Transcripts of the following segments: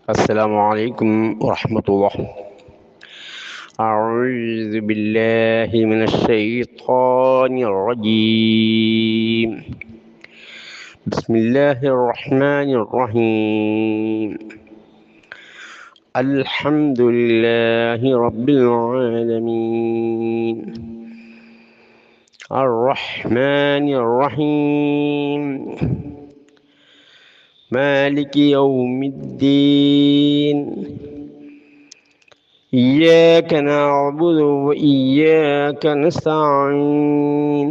السلام عليكم ورحمة الله. أعوذ بالله من الشيطان الرجيم. بسم الله الرحمن الرحيم. الحمد لله رب العالمين الرحمن الرحيم مالك يوم الدين إياك نعبد وإياك نستعين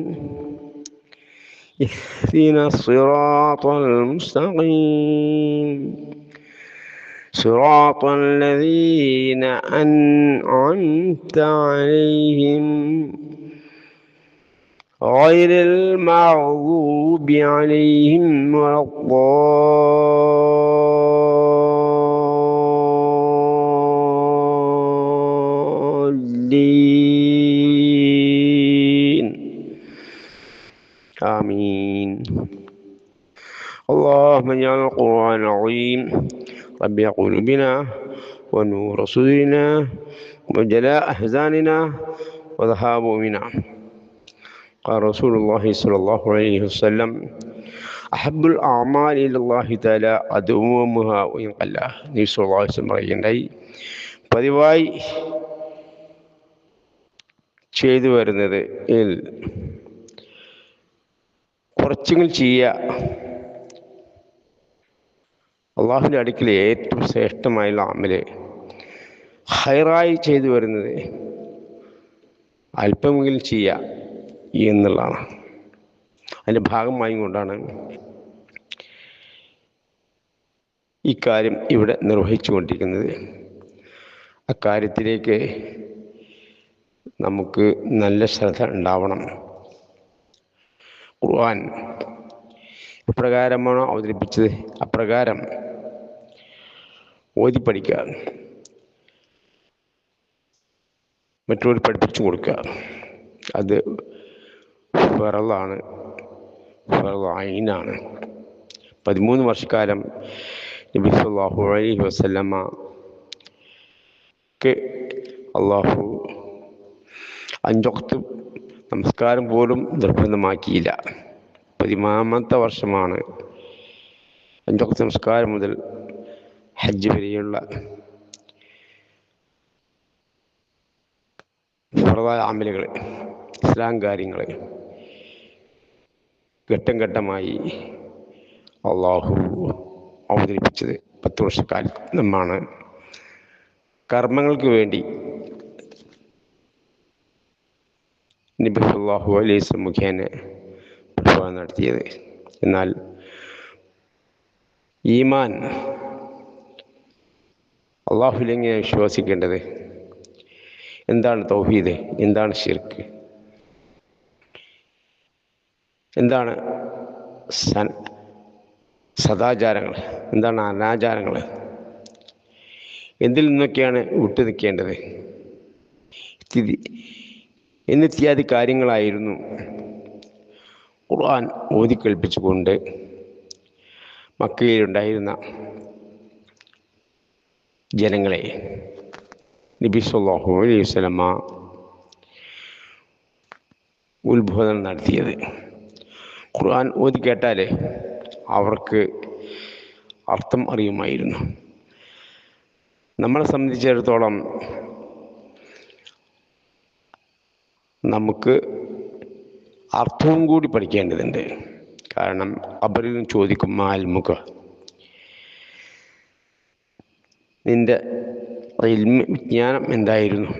اهدنا الصراط المستقيم صراط الذين أنعمت عليهم غير المغضوب عليهم ولا الضالين آمين. اللهم اجعل القرآن العظيم ربيع قلوبنا ونور صدورنا وجلاء أحزاننا وذهاب همومنا. قال رسول الله صلى الله عليه وسلم أحب الأعمال إلى الله تعالى أدومها وإن قل. നബി സല്ലല്ലാഹു അലൈഹി വസല്ലം പറയുകയുണ്ടായി, പതിവായി ചെയ്തു വരുന്നത് കുറച്ചെങ്കിലും ചെയ്യുക അള്ളാഹുവിൻ്റെ അടുക്കൽ ഏറ്റവും ശ്രേഷ്ഠമായുള്ള അമല്. ഹൈറായി ചെയ്തു വരുന്നത് അല്പമെങ്കിലും ചെയ്യുക എന്നുള്ളതാണ്. അതിൻ്റെ ഭാഗമായി കൊണ്ടാണ് ഇക്കാര്യം ഇവിടെ നിർവഹിച്ചു കൊണ്ടിരിക്കുന്നത്. അക്കാര്യത്തിലേക്ക് നമുക്ക് നല്ല ശ്രദ്ധ ഉണ്ടാവണം. ഖുർആൻ എപ്രകാരമാണോ അവതരിപ്പിച്ചത് അപ്രകാരം ഓതി പഠിക്കുക, മറ്റുള്ളവർ പഠിപ്പിച്ചു കൊടുക്കുക. അത് ഫറളാണ്, ഫറള് ഐനാണ്. 13 വർഷക്കാലം നബി സല്ലല്ലാഹു അലൈഹി വസല്ലമക്ക് അള്ളാഹു 5 വഖ്ത് നമസ്കാരം പോലും നിർബന്ധമാക്കിയില്ല. 13ാമത്തെ വർഷമാണ് 5 വഖ്ത് നമസ്കാരം മുതൽ ഹജ്ജ് വരെയുള്ള ഫർദായ അമലുകൾ, ഇസ്ലാം കാര്യങ്ങൾ ഘട്ടം ഘട്ടമായി അള്ളാഹു അവതരിപ്പിച്ചത്. 10 വർഷക്കാലമാണ് കർമ്മങ്ങൾക്ക് വേണ്ടി നബി സല്ലല്ലാഹു അലൈഹി വസല്ലം മുഖേന പ്രബോധനം നടത്തിയത്. എന്നാൽ ഈമാൻ, അള്ളാഹുവിൽ എങ്ങനെ വിശ്വസിക്കേണ്ടത്, എന്താണ് തൗഹീദ്, എന്താണ് ശിർക്ക്, എന്താണ് സദാചാരങ്ങൾ, എന്താണ് അനാചാരങ്ങൾ, എന്തിൽ നിന്നൊക്കെയാണ് വിട്ടു നിൽക്കേണ്ടത് എന്നിത്യാദി കാര്യങ്ങളായിരുന്നു ഖുർആൻ ഓതിക്കേൾപ്പിച്ചുകൊണ്ട് മക്കയിലുണ്ടായിരുന്ന ജനങ്ങളെ നബി സല്ലല്ലാഹു അലൈഹി വസല്ലമ ഉത്ബോധനം നടത്തിയത്. ഖുർആൻ ഓതി കേട്ടാൽ അവർക്ക് അർത്ഥം അറിയുമായിരുന്നു. നമ്മളെ സംബന്ധിച്ചിടത്തോളം നമുക്ക് അർത്ഥവും കൂടി പഠിക്കേണ്ടതുണ്ട്. കാരണം ഖബറിൽ നിന്ന് ചോദിക്കും, മാൽമുഖ, നിന്റെ വിജ്ഞാനം എന്തായിരുന്നു?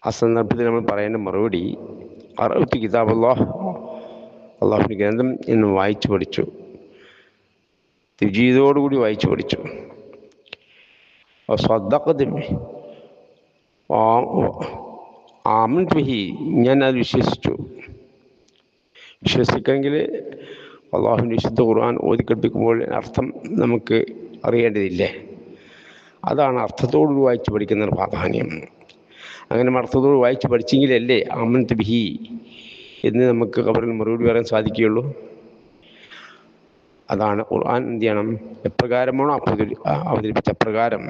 ആ സന്ദർഭത്തിൽ നമ്മൾ പറയേണ്ട മറുപടി, ഖറഅ്തു കിതാബല്ലാഹ്, അള്ളാഹുവിൻ്റെ ഗ്രന്ഥം എന്ന് വായിച്ചു പഠിച്ചു, തജ്വീദോടുകൂടി വായിച്ചു പഠിച്ചു. സ്വദ്ദഖ്തു ബിഹി, ആമൻതു ബിഹി, ഞാൻ അത് വിശ്വസിച്ചു. വിശ്വസിക്കണമെങ്കിൽ അള്ളാഹുവിൻ്റെ വിശുദ്ധ ഖുർആൻ ഓതിക്കേൾപ്പിക്കുമ്പോൾ അർത്ഥം നമുക്ക് അറിയേണ്ടതില്ലേ? അതാണ് അർത്ഥത്തോട് വായിച്ച് പഠിക്കുന്ന പ്രാധാന്യം. അങ്ങനെ അർത്ഥത്തോട് വായിച്ച് പഠിച്ചെങ്കിലല്ലേ ആമൻതു ബിഹി എന്ന് നമുക്ക് ഖബറിൽ മറുപടി പറയാൻ സാധിക്കുകയുള്ളൂ. അതാണ് ഖുർആൻ എന്ത് ചെയ്യണം, എപ്രകാരമാണോ അവതരിപ്പിച്ച അപ്രകാരം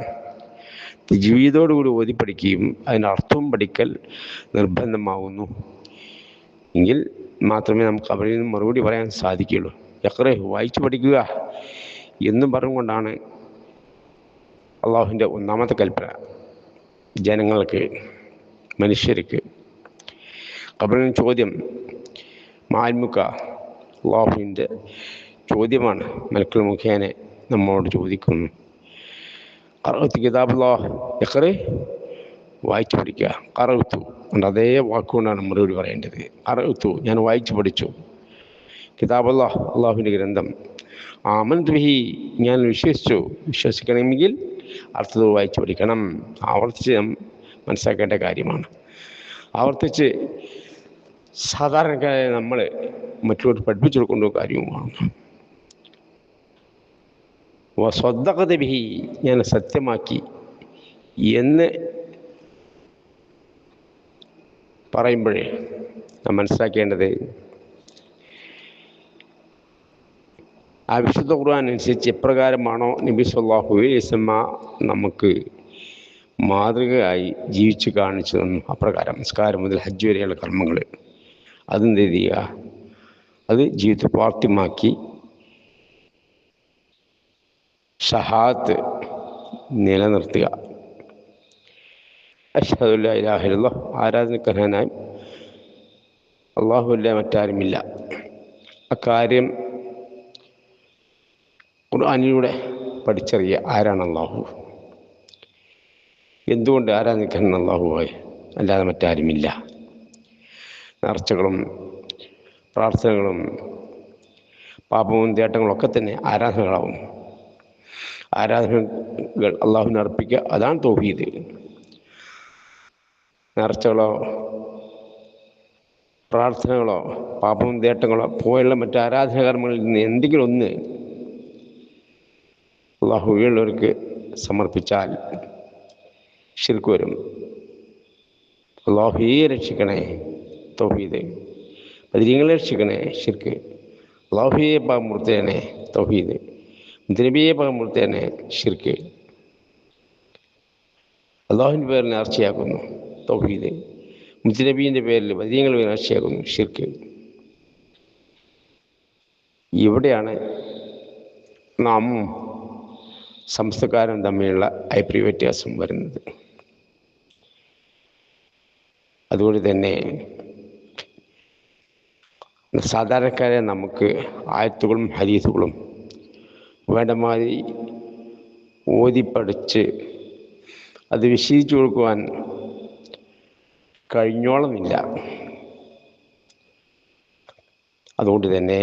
ജീവിതത്തോടുകൂടി ഓതി പഠിക്കുകയും അതിൻ്റെ അർത്ഥവും പഠിക്കൽ നിർബന്ധമാകുന്നു. എങ്കിൽ മാത്രമേ നമുക്ക് അവരിൽ നിന്ന് മറുപടി പറയാൻ സാധിക്കുകയുള്ളൂ. യഖ്റ, വായിച്ചു പഠിക്കുക എന്നും പറഞ്ഞുകൊണ്ടാണ് അള്ളാഹുവിൻ്റെ ഒന്നാമത്തെ കൽപ്പന ജനങ്ങൾക്ക്, മനുഷ്യർക്ക്. ഖബറിൽ ചോദ്യം, മാൽമുക്ക, അള്ളാഹുവിൻ്റെ ചോദ്യമാണ്. മലക്കുൽ മുഖേന നമ്മോട് ചോദിക്കുന്നു. ഖറഅതു കിതാബല്ലാഹ്, യഖ്റ, വായിച്ചു പഠിക്കുക. ഖറഅതു ഉണ്ട്, അതേ വാക്കുകൊണ്ടാണ് മറുപടി പറയേണ്ടത്. ഖറഅതു, ഞാൻ വായിച്ചു പഠിച്ചു. കിതാബല്ലാഹ്, അള്ളാഹുവിൻ്റെ ഗ്രന്ഥം. ആമൻതു ബിഹി, ഞാൻ വിശ്വസിച്ചു. വിശ്വസിക്കണമെങ്കിൽ അർത്ഥത്തിൽ വായിച്ചു പഠിക്കണം. ആവർത്തിച്ച് മനസ്സിലാക്കേണ്ട കാര്യമാണ്. ആവർത്തിച്ച് സാധാരണക്കാരായ നമ്മൾ മറ്റുള്ളവർ പഠിപ്പിച്ചു കൊടുക്കേണ്ട കാര്യവുമാണ്. വസ്വദ്ദഖത ബിഹി, ഞാൻ സത്യമാക്കി എന്ന് പറയുമ്പോഴേ നാം മനസ്സിലാക്കേണ്ടത് ആ വിശുദ്ധ ഖുർആൻ അനുസരിച്ച് എപ്രകാരമാണോ നബി സല്ലല്ലാഹു അലൈഹി വസല്ലം നമുക്ക് മാതൃകയായി ജീവിച്ച് കാണിച്ചു തന്നു അപ്രകാരം നിസ്കാരം മുതൽ ഹജ്ജ് വരെയുള്ള കർമ്മങ്ങൾ അതെന്ത് ചെയ്യുക, അത് ജീവിതത്തിൽ പ്രാവർത്തികമാക്കി ഷഹാദത്ത് നിലനിർത്തുക. അശ്ഹദു അല്ലാ ഇലാഹ ഇല്ലല്ലാഹ്, ആരാധനക്കർഹനായി അല്ലാഹുവല്ല മറ്റാരുമില്ല. അക്കാര്യം ഖുർആനിലൂടെ പഠിച്ചറിയുക. ആരാണ് അല്ലാഹു, എന്തുകൊണ്ട് ആരാധിക്കാൻ അല്ലാഹുവായി അല്ലാതെ മറ്റാരുമില്ല. നേർച്ചകളും പ്രാർത്ഥനകളും പാപവും തേട്ടങ്ങളൊക്കെ തന്നെ ആരാധനകളാവും. ആരാധനകൾ അള്ളാഹുവിനെ അർപ്പിക്കുക, അതാണ് തൗഹീദ്. നേർച്ചകളോ പ്രാർത്ഥനകളോ പാപവും തേട്ടങ്ങളോ പോലുള്ള മറ്റ് ആരാധനാകർമ്മങ്ങളിൽ നിന്ന് എന്തെങ്കിലും ഒന്ന് അള്ളാഹുവിലുള്ളവർക്ക് സമർപ്പിച്ചാൽ ശിർക്ക് വരും. അള്ളാഹുവേ രക്ഷിക്കണേ, തൗഹീദ്. ബദരീങ്ങളെ രക്ഷിക്കണേ, ശിർക്ക്. അള്ളാഹുവേ പാപമൂർത്തേനെ, തൗഹീദ്. മുത്തനബിയെ പാപമൂർത്തേനെ, ശിർക്ക്. അള്ളാഹുവിൻ്റെ പേരിൽ നേർച്ചയാക്കുന്നു, തൗഹീദ്. മുത്തനബീൻ്റെ പേരിൽ ബദരീങ്ങൾ നേർച്ചയാക്കുന്നു, ശിർക്ക്. ഇവിടെയാണ് നാം സംസ്ഥക്കാരും തമ്മിലുള്ള അഭിപ്രായ വ്യത്യാസം വരുന്നത്. അതുകൊണ്ട് തന്നെ സാധാരണക്കാരെ നമുക്ക് ആയത്തുകളും ഹദീസുകളും വേണ്ടമാതിരി ഓതിപ്പടിച്ച് അത് വിശദീകരിച്ചു കൊടുക്കുവാൻ കഴിഞ്ഞോളമില്ല. അതുകൊണ്ട് തന്നെ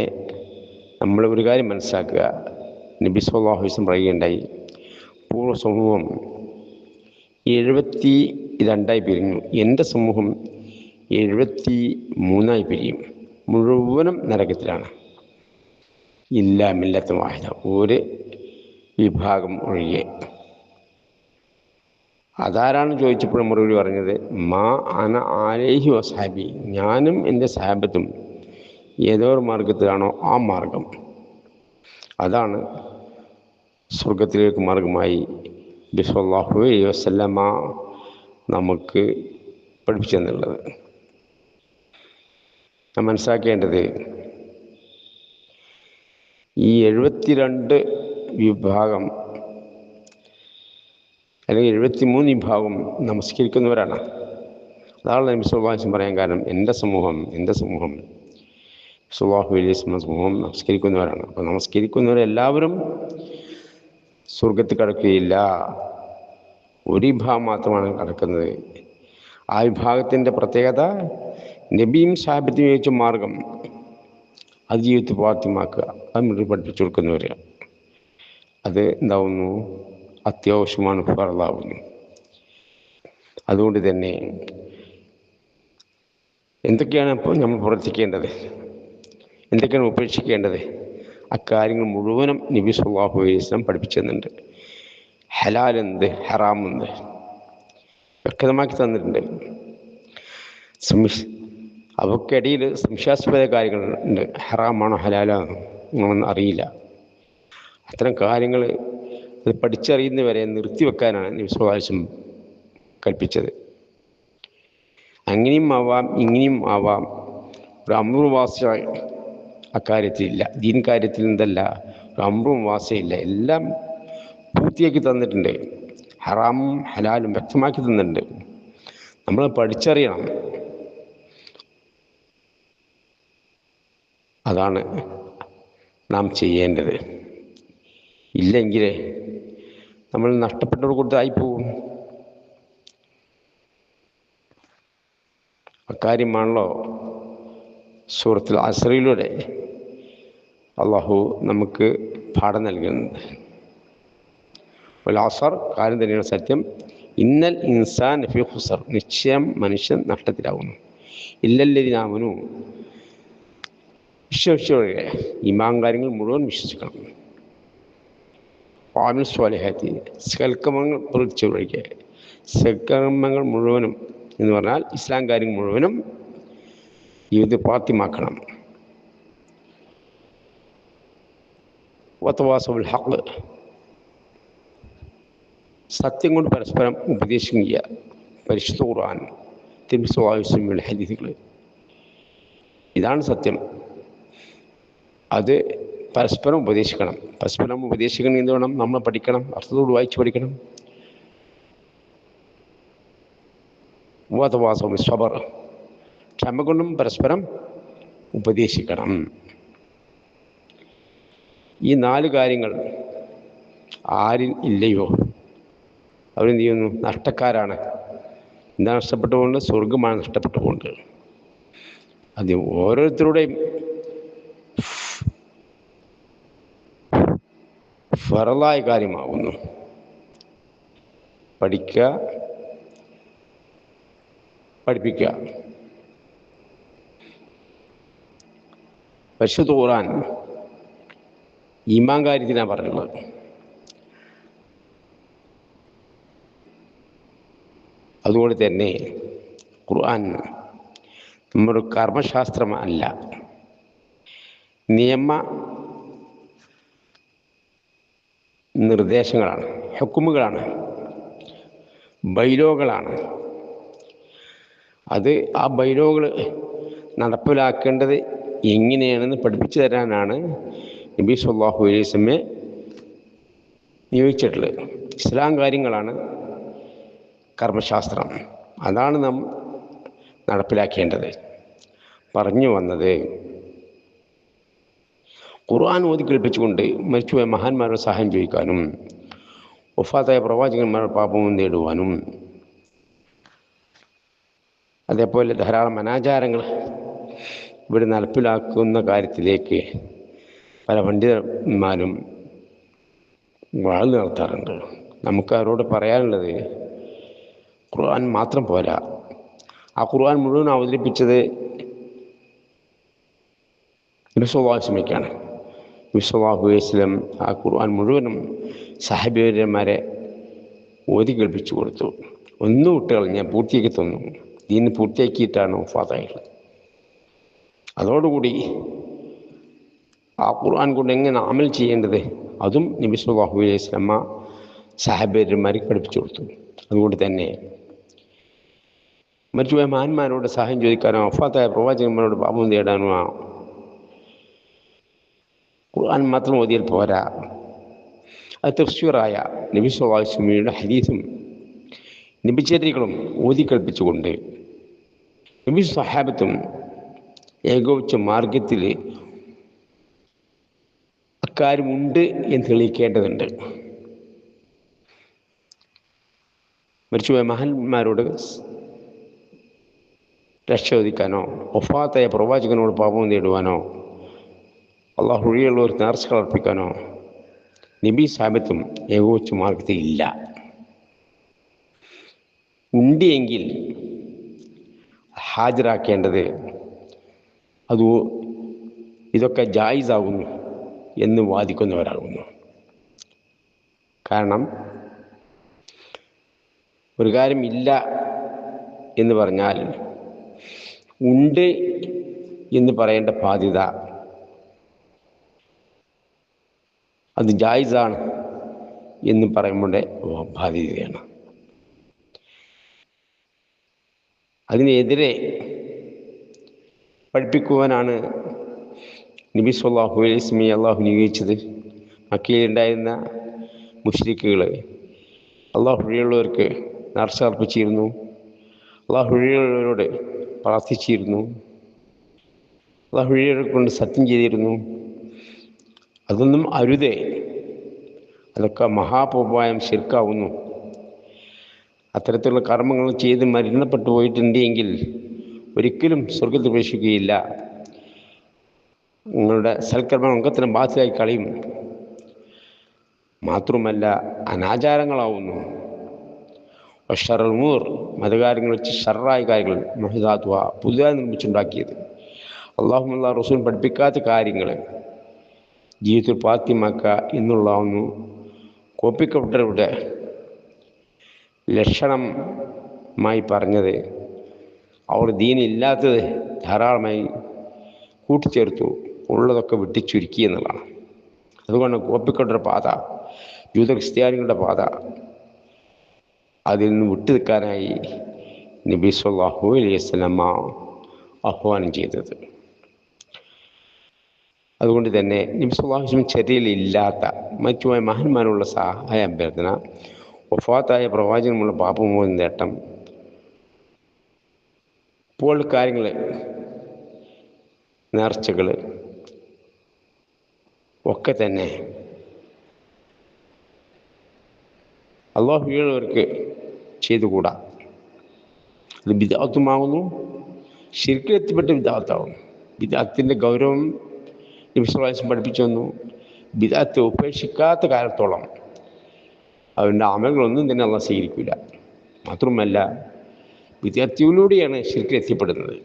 നമ്മൾ ഒരു കാര്യം മനസ്സിലാക്കുക, നബി സല്ലല്ലാഹു അലൈഹി വസല്ലം പറയുകയുണ്ടായി, പൂർവ്വ സമൂഹം 72 പിരിഞ്ഞു, എൻ്റെ സമൂഹം 73 പിരിയും, മുഴുവനും നരകത്തിലാണ്. ഇല്ലാ മില്ലത്തുൻ വാഹിദ, ഒരു വിഭാഗം ഒഴികെ. അതാരാണ് ചോദിച്ചപ്പോഴും മറുപടി പറഞ്ഞത്, മാ അന അലൈഹി വസ്ഹബി, ഞാനും എൻ്റെ സഹാബത്തും ഏതൊരു മാർഗത്തിലാണോ ആ മാർഗം, അതാണ് സ്വർഗത്തിലേക്ക് മാർഗമായി നബി സല്ലല്ലാഹു അലൈഹി വസല്ലമ നമുക്ക് പഠിപ്പിച്ചു തന്നുള്ളത്. നാം മനസ്സിലാക്കേണ്ടത്, ഈ 72 വിഭാഗം അല്ലെങ്കിൽ 73 വിഭാഗം നമസ്കരിക്കുന്നവരാണ്. അതാണ് നബി സല്ലല്ലാഹു അലൈഹി വസല്ലം പറയാൻ കാരണം, എൻ്റെ സമൂഹം സല്ലല്ലാഹു അലൈഹി വസല്ലം സമൂഹം നമസ്കരിക്കുന്നവരാണ്. അപ്പോൾ നമസ്കരിക്കുന്നവരെല്ലാവരും സ്വർഗത്തിൽ കടക്കുകയില്ല, ഒരു വിഭാഗം മാത്രമാണ് കടക്കുന്നത്. ആ വിഭാഗത്തിൻ്റെ പ്രത്യേകത നബിയും സഹാബത്തും ചോദിച്ച മാർഗം അത് ജീവിതത്തിൽ പ്രാവർത്തികമാക്കുക, അത് മുന്നിൽ പഠിപ്പിച്ചു കൊടുക്കുന്നവർ. അത് എന്താവുന്നു, അത്യാവശ്യമാണ്, ഫർളാവുന്നു. അതുകൊണ്ട് തന്നെ എന്തൊക്കെയാണ് ഇപ്പോൾ നമ്മൾ പ്രവർത്തിക്കേണ്ടത്, എന്തൊക്കെയാണ് ഉപേക്ഷിക്കേണ്ടത്, അക്കാര്യങ്ങൾ മുഴുവനും നബി സല്ലല്ലാഹു അലൈഹി വസല്ലം പഠിപ്പിച്ചു തന്നിട്ടുണ്ട്. ഹലാലെന്ത്, ഹറാമെന്ത് വ്യക്തമാക്കി തന്നിട്ടുണ്ട്. അവക്കിടയിൽ സംശയാസ്പദ കാര്യങ്ങൾ ഉണ്ട്. ഹറാമാണോ ഹലാലാണോ എന്നൊന്നും അറിയില്ല. അത്തരം കാര്യങ്ങൾ അത് പഠിച്ചറിയുന്നവരെ നിർത്തിവെക്കാനാണ് നബി സല്ലല്ലാഹു അലൈഹി വസല്ലം കൽപ്പിച്ചത്. അങ്ങനെയും ആവാം ഇങ്ങനെയും ആവാം. ഒരു അമ്രു വാസ്യ അക്കാര്യത്തിലില്ല. ദീൻ കാര്യത്തിൽ എന്തല്ല, ഒരു അമ്രും വാസ്യയില്ല. എല്ലാം പൂർത്തിയാക്കി തന്നിട്ടുണ്ട്. ഹറാമും ഹലാലും വ്യക്തമാക്കി തന്നിട്ടുണ്ട്. നമ്മൾ പഠിച്ചറിയണം. അതാണ് നാം ചെയ്യേണ്ടത്. ഇല്ലെങ്കിൽ നമ്മൾ നഷ്ടപ്പെട്ടവർ കൂട്ടത്തിലായിപ്പോവും. അക്കാര്യമാണല്ലോ സൂറത്തുൽ അസ്റിലൂടെ അള്ളാഹു നമുക്ക് പാഠം നൽകുന്നത്. അസ്ർ, കാര്യം തന്നെയാണ് സത്യം. ഇന്നൽ ഇൻസാൻ ഫീ ഖുസർ, നിശ്ചയം മനുഷ്യൻ നഷ്ടത്തിലാവുന്നു. ഇല്ലല്ലദീന ആമനൂ, വിശ്വസിച്ചവരെ, ഈമാൻ കാര്യങ്ങൾ മുഴുവൻ വിശ്വസിക്കണം. വഅമിലു സ്വാലിഹാത്തി, സൽക്കർമ്മങ്ങൾ പ്രവർത്തിച്ചവരൊഴികെ. സൽക്കർമ്മങ്ങൾ മുഴുവനും എന്ന് പറഞ്ഞാൽ ഇസ്ലാം കാര്യങ്ങൾ മുഴുവനും ഇത് പ്രാപ്തിമാക്കണം. വതവാസൗ ബിൽ ഹഖ്, സത്യം കൊണ്ട് പരസ്പരം ഉപദേശിക്കുക. പരിശുദ്ധ ഖുർആൻ, നബി സല്ലല്ലാഹു അലൈഹി വസല്ലമയുടെ ഹദീസുകൾ, ഇതാണ് സത്യം. അത് പരസ്പരം ഉപദേശിക്കണം. പരസ്പരം ഉപദേശിക്കണം. എന്ത് വേണം? നമ്മൾ പഠിക്കണം, അർത്ഥത്തോട് വായിച്ച് പഠിക്കണം. വതവാസൗ ബിസ് സബർ, ക്ഷമ കൊണ്ടും പരസ്പരം ഉപദേശിക്കണം. ഈ 4 കാര്യങ്ങൾ ആരിൽ ഇല്ലയോ അവരെന്ത് ചെയ്യുന്നു? നഷ്ടക്കാരാണ്. എന്താ നഷ്ടപ്പെട്ടുകൊണ്ട്? സ്വർഗമാണ് നഷ്ടപ്പെട്ടുകൊണ്ട്. അത് ഓരോരുത്തരുടെയും ഫറലായ കാര്യമാകുന്നു. പഠിക്കുക, പഠിപ്പിക്കുക. പരിശുദ്ധ ഖുർആൻ ഈമാൻ കാര്യത്തിനാണ് പറഞ്ഞുള്ളത്. അതുകൊണ്ട് തന്നെ ഖുർആൻ നമ്മുടെ കർമ്മശാസ്ത്രമല്ല, നിയമ നിർദ്ദേശങ്ങളാണ്, ഹുക്കുമുകളാണ്, ബൈലോകളാണ്. അത് ആ ബൈലോകൾ നടപ്പിലാക്കേണ്ടത് എങ്ങനെയാണെന്ന് പഠിപ്പിച്ചു തരാനാണ് നബി സല്ലല്ലാഹു അലൈഹി വസല്ലമയെ നിയോഗിച്ചിട്ടുള്ളത്. ഇസ്ലാം കാര്യങ്ങളാണ് കർമ്മശാസ്ത്രം. അതാണ് നാം നടപ്പിലാക്കേണ്ടത്. പറഞ്ഞു വന്നത് ഖുർആൻ ഓതി കേൾപ്പിച്ചുകൊണ്ട് മരിച്ചുപോയ മഹാന്മാരുടെ സഹായം ചോദിക്കാനും വഫാത്തായ പ്രവാചകന്മാരുടെ പാപവും നേടുവാനും, അതേപോലെ ധാരാളം അനാചാരങ്ങൾ ഇവിടെ നടപ്പിലാക്കുന്ന കാര്യത്തിലേക്ക് പല പണ്ഡിതന്മാരും വാഴ്ന്നു നടത്താറുണ്ട്. നമുക്ക് അവരോട് പറയാനുള്ളത്, ഖുർആൻ മാത്രം പോരാ. ആ ഖുർആൻ മുഴുവൻ അവതരിപ്പിച്ചത് നബി സല്ലല്ലാഹു അലൈഹി വസല്ലമയ്ക്കാണ്. നബി സല്ലല്ലാഹു അലൈഹി വസല്ലം ആ ഖുർആൻ മുഴുവനും സഹാബിമാരെ ഓതി കേൾപ്പിച്ചു കൊടുത്തു. ഒന്നും വിട്ട് കളഞ്ഞാൽ പൂർത്തിയാക്കി തന്നു. ദീന് പൂർത്തിയാക്കിയിട്ടാണ് വഫാത്തായിട്ടുള്ളത്. അതോടുകൂടി ആ ഖുർആൻ കൊണ്ട് എങ്ങനെ അമൽ ചെയ്യേണ്ടത് അതും നബി സല്ലല്ലാഹു അലൈഹി വസല്ലമ സഹാബിമാർക്ക് പഠിപ്പിച്ചു കൊടുത്തു. അതുകൊണ്ട് തന്നെ മറ്റുപോയ മഹാന്മാരോട് സഹായം ചോദിക്കാനോ വഫാത്തായ പ്രവാചകന്മാരോട് പാപം തേടാനോ ഖുർആൻ മാത്രം ഓതിയാൽ പോരാ. അത് തഫ്സീറായ നബി സല്ലല്ലാഹു അലൈഹി വസല്ലമയുടെ ഹദീസും നബിചര്യകളും ഓതി കൽപ്പിച്ചുകൊണ്ട് നബി സഹാബത്തും ഏകോപിച്ച മാർഗത്തിൽ അക്കാര്യമുണ്ട് എന്ന് തെളിയിക്കേണ്ടതുണ്ട്. മരിച്ചുപോയ മഹാന്മാരോട് രക്ഷ ചോദിക്കാനോ വഫാത്തായ പ്രവാചകനോട് പാപം നേടുവാനോ അള്ളാഹു ഒഴികെയുള്ളവർക്ക് നേർച്ചകൾ അർപ്പിക്കാനോ നബി സാബത്തും ഏകോപിച്ച മാർഗത്തിൽ ഇല്ല. ഉണ്ട് എങ്കിൽ ഹാജരാക്കേണ്ടത് അത് ഇതൊക്കെ ജായിസാകുന്നു എന്ന് വാദിക്കുന്നവരാകുന്നു. കാരണം ഒരു കാര്യം ഇല്ല എന്ന് പറഞ്ഞാൽ ഉണ്ട് എന്ന് പറയേണ്ട ബാധ്യത അത് ജായിസാണ് എന്ന് പറയുമ്പോൾ ബാധ്യതയാണ്. അതിനെതിരെ പഠിപ്പിക്കുവാനാണ് നബി സല്ലല്ലാഹു അലൈഹി വസല്ലം അള്ളാഹു നിയോഗിച്ചത്. മക്കയിലുണ്ടായിരുന്ന മുശ്രിക്കുകൾ അള്ളാഹു വഴിയുള്ളവർക്ക് നേർച്ച അർപ്പിച്ചിരുന്നു, അള്ളാഹു വഴിയുള്ളവരോട് പ്രാർത്ഥിച്ചിരുന്നു, അള്ളാഹു വഴിയുള്ളവരെ കൊണ്ട് സത്യം ചെയ്തിരുന്നു. അതൊന്നും അരുതേ, അതൊക്കെ മഹാപാപം ശിർക്കാവുന്നു. അത്തരത്തിലുള്ള കർമ്മങ്ങൾ ചെയ്ത് മരണപ്പെട്ടു പോയിട്ടുണ്ടെങ്കിൽ ഒരിക്കലും സ്വർഗത്തിൽ പ്രവേശിക്കുകയില്ല. നിങ്ങളുടെ സൽക്കർമ്മം അംഗത്തിന് ബാധ്യതയായി കളയും. മാത്രമല്ല അനാചാരങ്ങളാവുന്നു. ഷർറൂർ മതകാര്യങ്ങൾ വെച്ച് ഷർറായ കാര്യങ്ങൾ മുഹ്ദാത്തുഹ പുതുതായി നിർമ്മിച്ചുണ്ടാക്കിയത്, അല്ലാഹുവിൻ്റെ റസൂൽ പഠിപ്പിക്കാത്ത കാര്യങ്ങൾ ജീവിതത്തിൽ പാത്തിമാക്കുക എന്നുള്ളതാവുന്നു കോപ്പിക്കപ്പെട്ടവരുടെ ലക്ഷണമായി പറഞ്ഞത്. അവർ ദീനില്ലാത്തത് ധാരാളമായി കൂട്ടിച്ചേർത്തു, ഉള്ളതൊക്കെ വെട്ടിച്ചുരുക്കി എന്നുള്ളതാണ്. അതുകൊണ്ട് കോപ്പിക്കപ്പെട്ട പാത, ജൂത ക്രിസ്ത്യാനികളുടെ പാത, അതിൽ നിന്ന് വിട്ടു നിൽക്കാനായി നബി സല്ലല്ലാഹു അലൈഹി വസല്ലം ആഹ്വാനം ചെയ്തത്. അതുകൊണ്ട് തന്നെ നബി സല്ലല്ലാഹു അലൈഹി വസല്ലം ചര്യയിലില്ലാത്ത മറ്റുമായ മഹാന്മാരുള്ള സഹായ അഭ്യർത്ഥന, വഫാത്തായ പ്രവാചകനുള്ള പാപമോചന നേട്ടം, ഇപ്പോൾ കാര്യങ്ങൾ, നേർച്ചകൾ ഒക്കെ തന്നെ അള്ളാഹുവിനുള്ളവർക്ക് ചെയ്തുകൂടാ. അത് ബിദ്അത്തുമാകുന്നു, ശിർക്കിലെത്തിപ്പെട്ട ബിദ്അത്താവുന്നു. ബിദ്അത്തിൻ്റെ ഗൗരവം നബി സല്ലല്ലാഹു അലൈഹി വസല്ലം പഠിപ്പിച്ചു തന്നു. ബിദ്അത്ത് ഉപേക്ഷിക്കാത്ത കാലത്തോളം അവൻ്റെ അമലുകളൊന്നും തന്നെ അള്ളാഹ് സ്വീകരിക്കില്ല. മാത്രമല്ല ബിദ്അത്തിലൂടെയാണ് ശിർക്കിലെത്തിപ്പെടുന്നത്.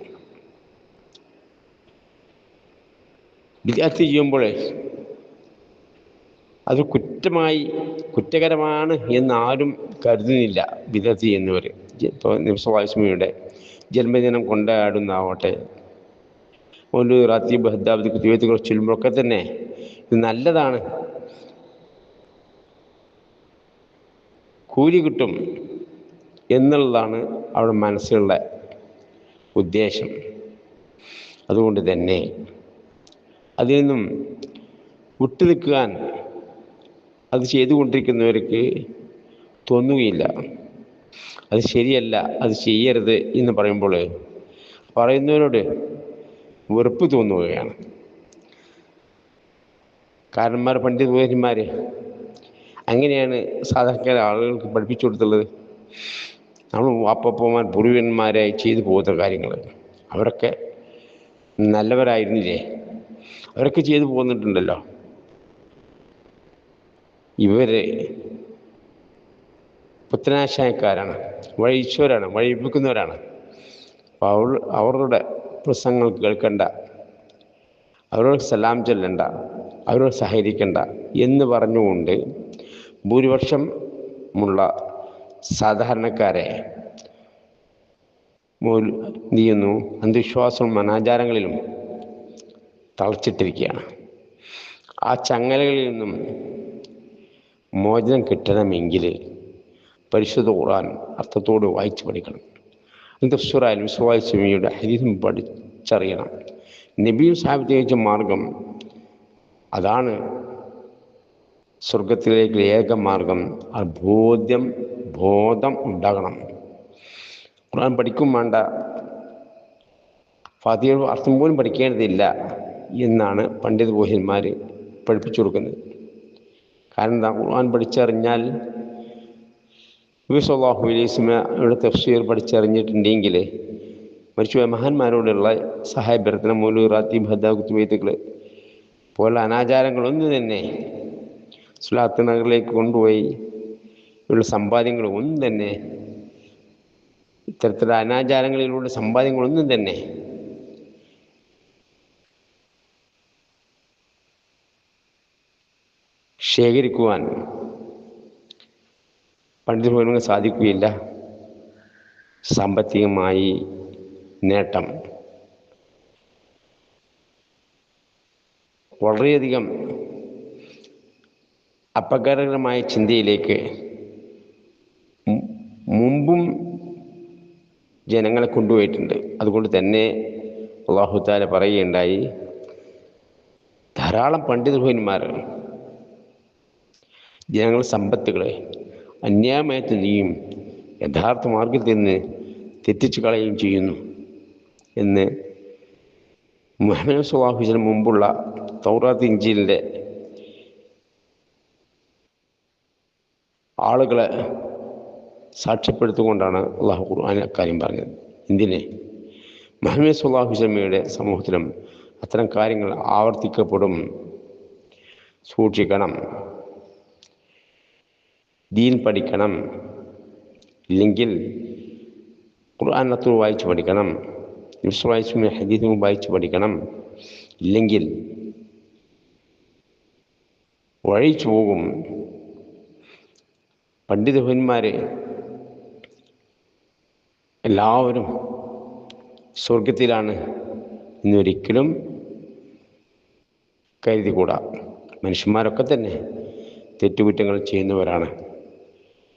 ബിദ്അത്ത് ചെയ്യുമ്പോൾ അത് കുറ്റകരമാണ് എന്നാരും കരുതുന്നില്ല. ബിദ്അത്ത് ചെയ്യുന്നവർ ഇപ്പോൾ നബി സല്ലല്ലാഹു അലൈഹി വസല്ലമയുടെ ജന്മദിനം കൊണ്ടാടുന്നാവട്ടെ, ഒരു റാത്തീബ് ഹദ്ദാബ് കുത്തിവെത്തുകൾ ചൊല്ലുമ്പോഴൊക്കെ തന്നെ ഇത് നല്ലതാണ്, കൂലി കിട്ടും എന്നുള്ളതാണ് അവരുടെ മനസ്സിലുള്ള ഉദ്ദേശം. അതുകൊണ്ട് തന്നെ അതിൽ നിന്നും വിട്ടു നിൽക്കാൻ അത് ചെയ്തുകൊണ്ടിരിക്കുന്നവർക്ക് തോന്നുകയില്ല. അത് ശരിയല്ല, അത് ചെയ്യരുത് എന്ന് പറയുമ്പോൾ പറയുന്നവരോട് വെറുപ്പ് തോന്നുകയാണ്. കാരണന്മാർ, പണ്ഡിതന്മാർ അങ്ങനെയാണ് സാധാരണ ആളുകൾക്ക് പഠിപ്പിച്ചു കൊടുത്തുള്ളത്. നമ്മൾ വാപ്പപ്പന്മാർ പൂർവികന്മാരായി ചെയ്തു പോകുന്ന കാര്യങ്ങൾ അവരൊക്കെ നല്ലവരായിരുന്നില്ലേ, അവരൊക്കെ ചെയ്തു പോന്നിട്ടുണ്ടല്ലോ. ഇവർ പുത്തനാശയക്കാരാണ്, വഴിച്ചവരാണ്, വഴിപ്പിക്കുന്നവരാണ്. അപ്പോൾ അവരുടെ പ്രസംഗങ്ങൾ കേൾക്കണ്ട, അവരോട് സലാം ചൊല്ലണ്ട, അവരോട് സഹകരിക്കണ്ട എന്ന് പറഞ്ഞുകൊണ്ട് ഭൂരിപക്ഷമുള്ള സാധാരണക്കാരെ എന്ത് ചെയ്യുന്നു? അന്ധവിശ്വാസവും അനാചാരങ്ങളിലും തളച്ചിട്ടിരിക്കുകയാണ്. ആ ചങ്ങലകളിൽ നിന്നും മോചനം കിട്ടണമെങ്കിൽ പരിശുദ്ധ ഖുർആൻ അർത്ഥത്തോട് വായിച്ച് പഠിക്കണം. തഫ്സീറായാലും വിശ്വാസിയുടെ ഹദീസും പഠിച്ചറിയണം. നബിയും സഹാബത്തും ചോദിച്ച മാർഗം അതാണ് സ്വർഗത്തിലേക്ക് ഏക മാർഗം. ആ ബോധം ഉണ്ടാകണം. ഖുർആൻ പഠിക്കും വേണ്ട, ഫാത്തിഹയുടെ അർത്ഥം പോലും പഠിക്കേണ്ടതില്ല എന്നാണ് പണ്ഡിത പുരോഹിതന്മാർ പഠിപ്പിച്ചു കൊടുക്കുന്നത്. കാരണം എന്താ? ഖുർആൻ പഠിച്ചറിഞ്ഞാൽ നബി സല്ലല്ലാഹു അലൈഹി വസല്ലമയുടെ തഫ്സീർ പഠിച്ചറിഞ്ഞിട്ടുണ്ടെങ്കിൽ മരിച്ചുപോയ മഹാന്മാരോടുള്ള സഹായഭ്യർത്ഥന, മൗലൂദ്, റാത്തീബ്, ഹദ്ദാബ്, കുത്തുബൈത്തുകൾ പോലുള്ള അനാചാരങ്ങളൊന്നും തന്നെ, സ്വലാത്ത് നഗറിലേക്ക് കൊണ്ടുപോയി ഉള്ള സമ്പാദ്യങ്ങളൊന്നും തന്നെ, ഇത്തരത്തിലുള്ള അനാചാരങ്ങളിലൂടെ സമ്പാദ്യങ്ങളൊന്നും തന്നെ ശേഖരിക്കുവാൻ പണ്ഡിതർക്ക് സാധിക്കുകയില്ല. സാമ്പത്തികമായി നേട്ടം വളരെയധികം അപകടകരമായ ചിന്തയിലേക്ക് മുമ്പും ജനങ്ങളെ കൊണ്ടുപോയിട്ടുണ്ട്. അതുകൊണ്ട് തന്നെ അല്ലാഹു തആല പറയുകയുണ്ടായി, ധാരാളം പണ്ഡിതന്മാർ ജനങ്ങൾ സമ്പത്തുകളെ അന്യായമായി തിന്നുകയും യഥാർത്ഥ മാർഗത്തിൽ നിന്ന് തെറ്റിച്ചു കളയുകയും ചെയ്യുന്നു എന്ന് മുഹമ്മദ് സ്വല്ലല്ലാഹു അലൈഹി വസല്ലം മുമ്പുള്ള തൗറാത്ത് ഇഞ്ചീലിൻ്റെ ആളുകളെ സാക്ഷ്യപ്പെടുത്തിക്കൊണ്ടാണ് അള്ളാഹു ഖുർആനിൽ അക്കാര്യം പറഞ്ഞത്. എന്തിനെ? മുഹമ്മദ് സ്വല്ലല്ലാഹു അലൈഹി വസല്ലമയുടെ സമൂഹത്തിലും അത്തരം കാര്യങ്ങൾ ആവർത്തിക്കപ്പെടും, സൂക്ഷിക്കണം, ദീൻ പഠിക്കണം, ഇല്ലെങ്കിൽ ഖുർആൻ അത്ര വായിച്ച് പഠിക്കണം, നബി സ്വല്ലല്ലാഹു അലൈഹി വസല്ലം ഹദീസും വായിച്ച് പഠിക്കണം, ഇല്ലെങ്കിൽ വഴിച്ചു പോകും. പണ്ഡിതന്മാർ എല്ലാവരും സ്വർഗത്തിലാണ് എന്നൊരിക്കലും കരുതിക്കൂടാ. മനുഷ്യന്മാരൊക്കെ തന്നെ തെറ്റുകുറ്റങ്ങൾ ചെയ്യുന്നവരാണ്.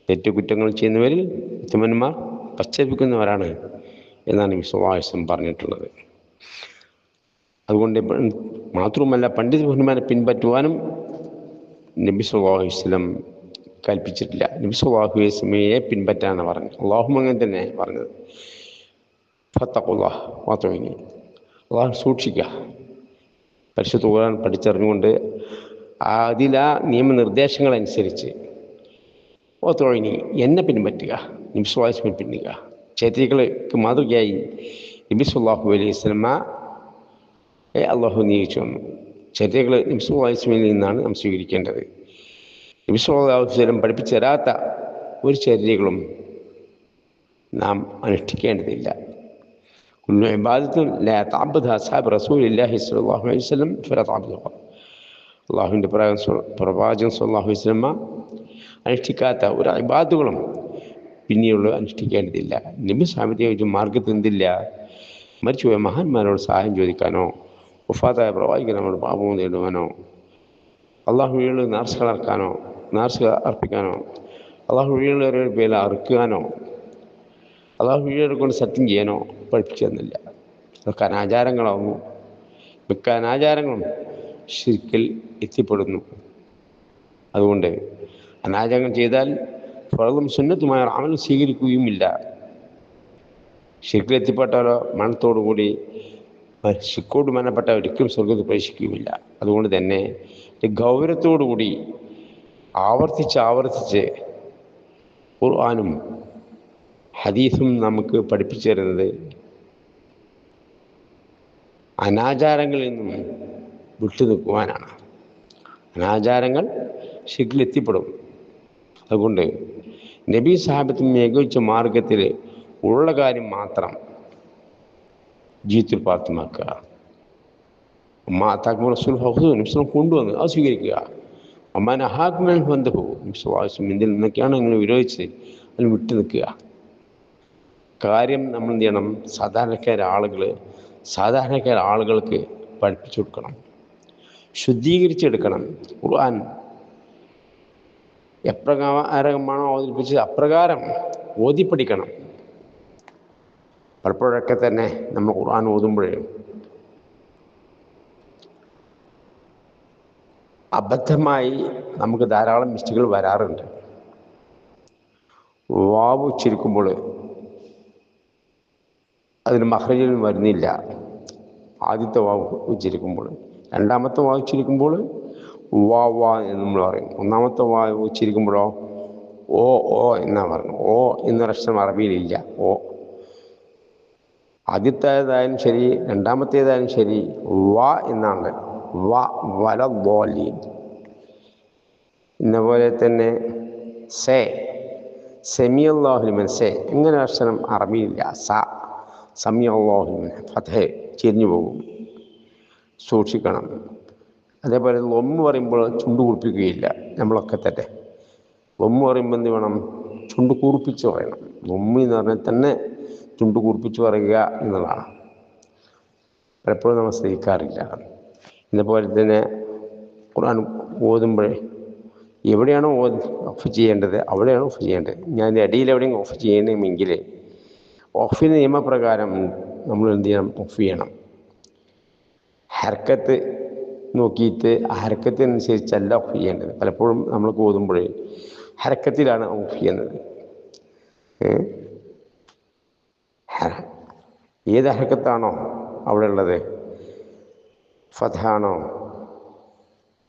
തെറ്റുകുറ്റങ്ങൾ ചെയ്യുന്നവരിൽ ഉത്തമന്മാർ പശ്ചാത്തപിക്കുന്നവരാണ് എന്നാണ് നബി സ്വല്ലല്ലാഹു അലൈഹി വസല്ലം പറഞ്ഞിട്ടുള്ളത്. അതുകൊണ്ട് മാത്രവുമല്ല, പണ്ഡിതന്മാരെ പിൻപറ്റുവാനും നബി സ്വല്ലല്ലാഹു അലൈഹി വസല്ലം കൽപ്പിച്ചിട്ടില്ല. നബി സ്വല്ലല്ലാഹു അലൈഹി വസല്ലമയെ പിൻപറ്റാനാണ് പറഞ്ഞത്. അല്ലാഹും അങ്ങനെ തന്നെ പറഞ്ഞത്, ഫത്തഖുല്ലാഹ് വഅത്വഈനി, അല്ലാഹു സൂക്ഷിക്കുക, പരിശുദ്ധ ഖുർആൻ പഠിച്ചറിഞ്ഞുകൊണ്ട് അതിലാ നിയമനിർദ്ദേശങ്ങളനുസരിച്ച് വഅത്വഈനി, എന്നെ പിൻപറ്റുക, നബി സ്വല്ലല്ലാഹു അലൈഹി വസല്ലമയെ പിൻപറ്റുക. ക്ഷത്രിയകൾക്ക് മാതൃകയായി നബി സ്വല്ലല്ലാഹു അലൈഹി വസല്ലമ അല്ലാഹു നിയോഗിച്ചു വന്നു. ക്ഷത്രിയകൾ നബി സ്വല്ലല്ലാഹു അലൈഹി വസല്ലമയിൽ നിന്നാണ് നാം സ്വീകരിക്കേണ്ടത്. നബി സ്വല്ലല്ലാഹു അലൈഹി വസല്ലം പഠിപ്പിച്ചു തരാത്ത ഒരു ചര്യകളും നാം അനുഷ്ഠിക്കേണ്ടതില്ല. കുല്ലു ഇബാദത്തുൻ ലാ തഅബ്ബദുഹാ അസ്ഹാബു റസൂലില്ലാഹി സ്വല്ലല്ലാഹു അലൈഹി വസല്ലം ഫലാ തഅബ്ബദുഹാ. അല്ലാഹുവിൻ്റെ പ്രവാചകൻ സ്വല്ലല്ലാഹു അലൈഹി വസല്ലം അനുഷ്ഠിക്കാത്ത ഒരു ഇബാദത്തുകളും പിന്നെയുള്ള അനുഷ്ഠിക്കേണ്ടതില്ല. നബി സാമിത്യ മാർഗത്തിൽ നിന്നില്ല. മരിച്ചുപോയ മഹാന്മാരോട് സഹായം ചോദിക്കാനോ വഫാത്തായ പ്രവാചകനോട് പാപവും നേടുവാനോ അള്ളാഹുവിനോട് നേർച്ച അർപ്പിക്കാനോ അള്ളാഹുവിനോട് പേരിൽ അറുക്കാനോ അള്ളാഹുവിനോട് കൊണ്ട് സത്യം ചെയ്യാനോ പഠിപ്പിച്ചു തന്നില്ല. അതൊക്കെ അനാചാരങ്ങളാവുന്നു. മിക്ക അനാചാരങ്ങളും ശിർക്കിൽ എത്തിപ്പെടുന്നു. അതുകൊണ്ട് അനാചാരങ്ങൾ ചെയ്താൽ ഫർളും സുന്നത്തുമായ അമൽ സ്വീകരിക്കുകയുമില്ല. ശിർക്കിൽ എത്തിപ്പെട്ടാലോ മരണത്തോടുകൂടി ശിക്കോട് മരണപ്പെട്ട ഒരിക്കലും സ്വർഗത്തിൽ പ്രവേശിക്കുകയുമില്ല. അതുകൊണ്ട് തന്നെ ഗൗരവത്തോടുകൂടി ആവർത്തിച്ച് ഖുർആനും ഹദീസും നമുക്ക് പഠിപ്പിച്ചു തരുന്നത് അനാചാരങ്ങളിൽ നിന്നും വിട്ടു നിൽക്കുവാനാണ്. അനാചാരങ്ങൾ ശിർക്കിലെത്തിപ്പെടും. അതുകൊണ്ട് നബി സഹാബത്തിന് മികച്ച മാർഗത്തിൽ ഉള്ള കാര്യം മാത്രം ജീവിതത്തിൽ പ്രാപ്തമാക്കുക. കൊണ്ടുവന്ന് അത് സ്വീകരിക്കുക. അമ്മാൻ അഹാക്മൻ ബന്ധു ഇതിൽ നിന്നൊക്കെയാണ് നിങ്ങൾ വിരോധിച്ച് അതിന് വിട്ടു നിൽക്കുക. കാര്യം നമ്മൾ എന്ത് ചെയ്യണം? സാധാരണക്കാര ആളുകൾക്ക് പഠിപ്പിച്ചു കൊടുക്കണം, ശുദ്ധീകരിച്ചെടുക്കണം. ഖുർആൻ എപ്രകാരമാണോ അവതരിപ്പിച്ചത് അപ്രകാരം ഓതിപ്പഠിക്കണം. പലപ്പോഴൊക്കെ തന്നെ നമ്മൾ ഖുർആൻ ഓതുമ്പോഴേ അബദ്ധമായി നമുക്ക് ധാരാളം മിസ്റ്റേക്കുകൾ വരാറുണ്ട്. വാവ് ഉച്ചരിക്കുമ്പോൾ അതിന് മഖ്റജിൽ വരുന്നില്ല. ആദ്യത്തെ വാവ് ഉച്ചരിക്കുമ്പോൾ, രണ്ടാമത്തെ വാവ് ഉച്ചരിക്കുമ്പോൾ വാ വാ എന്ന് നമ്മൾ പറയും. ഒന്നാമത്തെ വാവ് ഉച്ചരിക്കുമ്പോഴോ ഓ ഓ എന്നാണ് പറയുന്നത്. ഓ എന്നൊരക്ഷരം അറബിയിലില്ല. ഓ ആദ്യത്തേതായാലും ശരി രണ്ടാമത്തേതായാലും ശരി വ എന്നാണ്. വല ബോലീൻ. ഇന്നപോലെ തന്നെ സെമിയല്ലാഹു ലിമൻ ഇങ്ങനെ അക്ഷരം അറബിയില്ല. സമിയല്ലാഹു ലിമൻ ഫത്ഹ് ചെരിഞ്ഞു പോകും, സൂക്ഷിക്കണം. അതേപോലെ ലൊമ്മ് പറയുമ്പോൾ ചുണ്ട് കുറിപ്പിക്കുകയില്ല. നമ്മളൊക്കെ തന്നെ ലൊമ്മ് പറയുമ്പോൾ എന്ത് വേണം? ചുണ്ട് കൂർപ്പിച്ച് പറയണം. ലൊമ്മ് എന്ന് പറഞ്ഞാൽ തന്നെ ചുണ്ട് കൂർപ്പിച്ച് പറയുക എന്നുള്ളതാണ്. പലപ്പോഴും നമ്മൾ ശ്രദ്ധിക്കാറില്ല. ഇതേപോലെ തന്നെ ഖുർആൻ ഓതുമ്പോഴേ എവിടെയാണോ ഓഫ് ചെയ്യേണ്ടത് അവിടെയാണ് ഓഫ് ചെയ്യേണ്ടത്. ഞാൻ ഇടയിൽ എവിടെയും ഓഫ് ചെയ്യണമെങ്കിൽ ഓഫിൻ്റെ നിയമപ്രകാരം നമ്മൾ എന്ത് ചെയ്യണം? ഓഫ് ചെയ്യണം. ഹർക്കത്ത് നോക്കിയിട്ട് ആ ഹർക്കത്തിനനുസരിച്ചല്ല ഓഫ് ചെയ്യേണ്ടത്. പലപ്പോഴും നമ്മൾ ഓതുമ്പോൾ ഹർക്കത്തിലാണ് ഓഫ് ചെയ്യുന്നത്. ഏത് ഹർക്കത്താണോ അവിടെ ഉള്ളത്, ഫത്ഹാണോ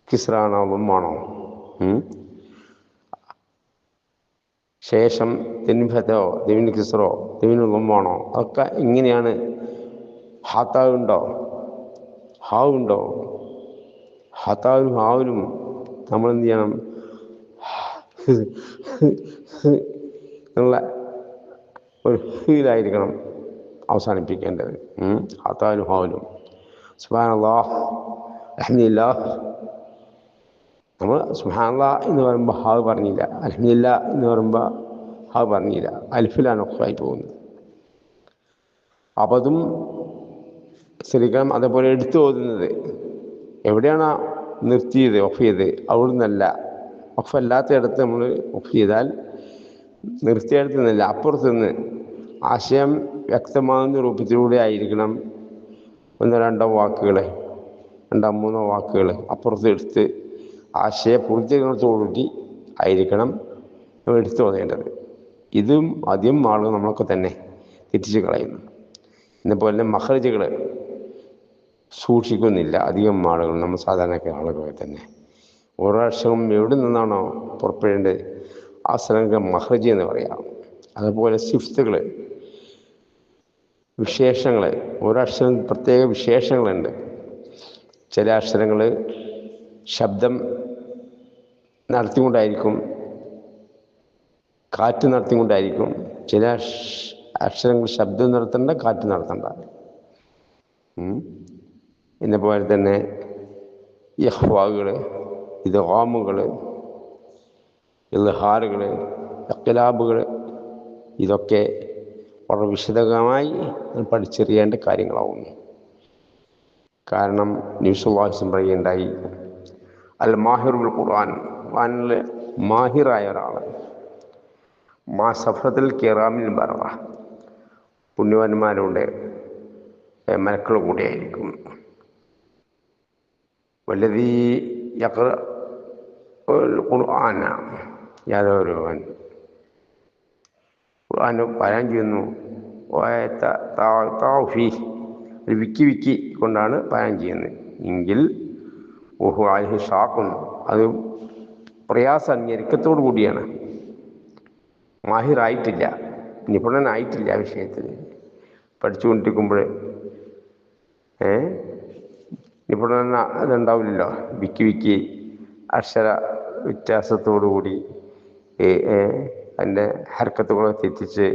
കിസ്റാണോ ളുമ്മാണോ, ശേഷം തെന്നിൻ ഫതോ തെന്നിൻ കിസ്റോ തെന്നിൻ ളുമ്മാണോ, അതൊക്കെ ഇങ്ങനെയാണ്. ഹാത്താവുണ്ടോ, ഹാവുണ്ടോ, ഹാത്താവിനും ഹാവിനും നമ്മൾ എന്ത് ചെയ്യണം? എന്നുള്ള ഒരു ഹീലായിരിക്കണം അവസാനിപ്പിക്കേണ്ടത്. ഹാത്താവിനും ഹാവിനും സുബ്ഹാനല്ലാഹ് അൽഹംദുലില്ലാഹ്. നമ്മൾ സുബ്ഹാനല്ലാഹ് എന്ന് പറയുമ്പോൾ ഹാവ് പറഞ്ഞില്ല, അൽഹംദുലില്ലാഹ് എന്ന് പറയുമ്പോൾ ഹാവ് പറഞ്ഞില്ല, അൽഫിലാണ് ഒഫായി പോകുന്നത്. അപ്പം അതും ശ്രദ്ധിക്കണം. അതേപോലെ എടുത്തു ഓതുന്നത് എവിടെയാണ് നിർത്തിയത്, ഓഫ് ചെയ്ത്, അവിടെ നിന്നല്ല. ഓഫ് അല്ലാത്തയിടത്ത് നമ്മൾ ഓഫ് ചെയ്താൽ നിർത്തിയിടത്ത് നിന്നല്ല, അപ്പുറത്ത് നിന്ന് ആശയം വ്യക്തമാകുന്ന രൂപത്തിലൂടെ ആയിരിക്കണം. ഒന്നോ രണ്ടോ വാക്കുകൾ, രണ്ടോ മൂന്നോ വാക്കുകൾ അപ്പുറത്ത് എടുത്ത് ആശയപൂർത്തീകരണത്തോടുകൂടി ആയിരിക്കണം നമ്മൾ എടുത്തു ഓതേണ്ടത്. ഇതും ആദ്യം ആളുകൾ നമ്മളൊക്കെ തന്നെ തെറ്റിച്ച് കളയുന്നു. ഇന്നപോലെ തന്നെ മഖ്റജുകൾ സൂക്ഷിക്കുന്നില്ല അധികം ആളുകൾ, നമ്മൾ സാധാരണക്കാർ ആളുകളൊക്കെ തന്നെ. ഓരോ അക്ഷരവും എവിടെ നിന്നാണോ പുറപ്പെടേണ്ടത് ആ സ്ഥലങ്ങൾക്ക് മഖ്റജ് എന്ന് പറയാം. അതുപോലെ സിഫ്തുകൾ, വിശേഷങ്ങൾ, ഓരോ അക്ഷരം പ്രത്യേക വിശേഷങ്ങളുണ്ട്. ചില അക്ഷരങ്ങൾ ശബ്ദം നടത്തിക്കൊണ്ടായിരിക്കും, കാറ്റ് നടത്തിക്കൊണ്ടായിരിക്കും. ചില അക്ഷരങ്ങൾ ശബ്ദം നടത്തേണ്ട, കാറ്റ് നടത്തണ്ട. എന്നെപ്പോലെ തന്നെ ഇഖ്ഫാകൾ, ഇദ്ഗാമുകൾ, ഇൽഹാറുകൾ, ഇഖ്തിലാബുകൾ, ഇതൊക്കെ വളരെ വിശദമായി പഠിച്ചറിയേണ്ട കാര്യങ്ങളാവുന്നു. കാരണം നബി സല്ലല്ലാഹു അലൈഹി വസല്ലം പറയുകയുണ്ടായി, അൽ മാഹിറുൽ ഖുർആൻ, ഖുർആനിൽ മാഹിറായ ഒരാൾ, മാ സഫറത്തിൽ കിറാമിൽ ബററ, പുണ്യവാന്മാരുടെ മലക്കൾ കൂടെയായിരിക്കും. വല്ലദീ യഖ്റഉൽ ഖുർആന, യാതൊരുവൻ ഖുർആൻ പാരായണം ചെയ്യുന്നു, വിക്കി വിക്കി കൊണ്ടാണ് പാരായണം ചെയ്യുന്നത് എങ്കിൽ ഓഹു അലൈഹി ഷാഖുൻ, അത് പ്രയാസം ഞെരുക്കത്തോടു കൂടിയാണ്. മാഹിറായിട്ടില്ല, നിപുണനായിട്ടില്ല ആ വിഷയത്തിൽ. പഠിച്ചുകൊണ്ടിരിക്കുമ്പോൾ നിപുണന അതുണ്ടാവില്ലല്ലോ. വിക്കി വിക്കി അക്ഷര വ്യത്യാസത്തോടുകൂടി അതിൻ്റെ ഹർക്കത്തുകളെ തെറ്റിച്ച്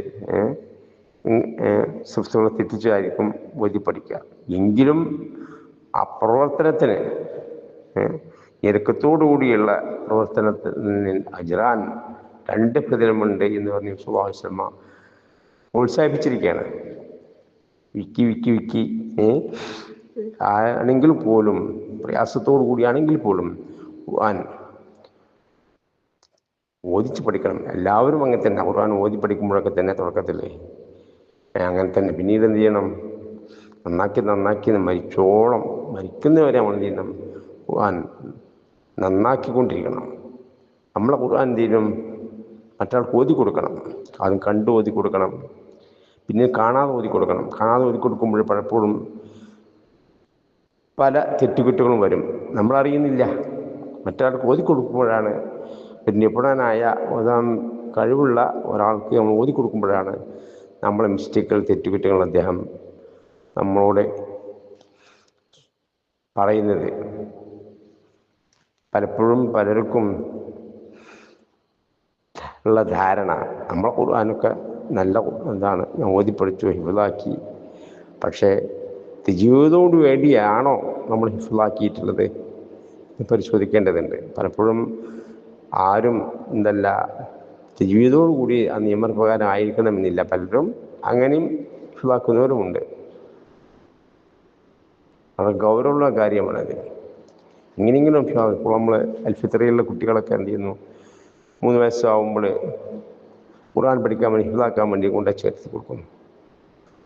സുഫ്തുകളെ തെറ്റിച്ചായിരിക്കും ഓതി പഠിക്കുക. എങ്കിലും ആ പ്രവർത്തനത്തിന് ഞെരുക്കത്തോടുകൂടിയുള്ള പ്രവർത്തനത്തിന് അജ്റാൻ, 2 പ്രതിഫലമുണ്ട് എന്ന് പറഞ്ഞ് സല്ലല്ലാഹു അലൈഹി വസല്ലം പ്രോത്സാഹിപ്പിച്ചിരിക്കുകയാണ്. വിക്കി വിക്കി വിക്കി ആണെങ്കിൽ പോലും, പ്രയാസത്തോടു കൂടിയാണെങ്കിൽ പോലും ഖുർആൻ ഓദിച്ച് പഠിക്കണം. എല്ലാവരും അങ്ങനെ തന്നെ. ഖുർആൻ ഓതി പഠിക്കുമ്പോഴൊക്കെ തന്നെ തുടക്കത്തിൽ അങ്ങനെ തന്നെ. പിന്നീട് എന്ത് ചെയ്യണം? നന്നാക്കി മരിച്ചോളം, മരിക്കുന്നവരെ നമ്മൾ എന്ത് ചെയ്യണം? ഖുർആൻ നന്നാക്കിക്കൊണ്ടിരിക്കണം. നമ്മളെ ഖുർആൻ എന്ത് ചെയ്യണം? മറ്റാൾക്ക് ഓതി കൊടുക്കണം. ആദ്യം കണ്ട് ഓതി കൊടുക്കണം, പിന്നെ കാണാതെ ഓതി കൊടുക്കണം. കാണാതെ ഓതി കൊടുക്കുമ്പോൾ പലപ്പോഴും പല തെറ്റുകുറ്റങ്ങളും വരും, നമ്മളറിയുന്നില്ല. മറ്റാൾക്ക് ഓതി കൊടുക്കുമ്പോഴാണ്, നിപുണനായ ഓതാൻ കഴിവുള്ള ഒരാൾക്ക് നമ്മൾ ഓതി കൊടുക്കുമ്പോഴാണ് നമ്മളെ മിസ്റ്റേക്കുകൾ, തെറ്റുകുറ്റങ്ങൾ അദ്ദേഹം നമ്മളോട് പറയുന്നത്. പലപ്പോഴും പലർക്കും ഉള്ള ധാരണ നമ്മളെ ഖുർആനൊക്കെ നല്ല എന്താണ്, ഞാൻ ഓതി പഠിച്ചു, ഹിഫ്ളാക്കി. പക്ഷേ ജീവിതത്തോടു വേണ്ടിയാണോ നമ്മൾ ഹിഫ്ളാക്കിയിട്ടുള്ളത് പരിശോധിക്കേണ്ടതുണ്ട്. പലപ്പോഴും ആരും എന്തല്ല ജീവിതത്തോടു കൂടി ആ നിയമപ്രകാരം ആയിരിക്കണമെന്നില്ല. പലരും അങ്ങനെയും ഹിഫ്ളാക്കുന്നവരുമുണ്ട്. അത് ഗൗരവമുള്ള കാര്യമാണത്. ഇങ്ങനെയെങ്കിലും ഇപ്പോൾ നമ്മൾ അൽഫിത്രയിലുള്ള കുട്ടികളൊക്കെ എന്ത് ചെയ്യുന്നു, 3 വയസ്സാവുമ്പോൾ ഖുർആൻ പഠിക്കാൻ വേണ്ടി ഹിഫ്ളാക്കാൻ വേണ്ടി കൊണ്ട് ചേർത്ത് കൊടുക്കുന്നു.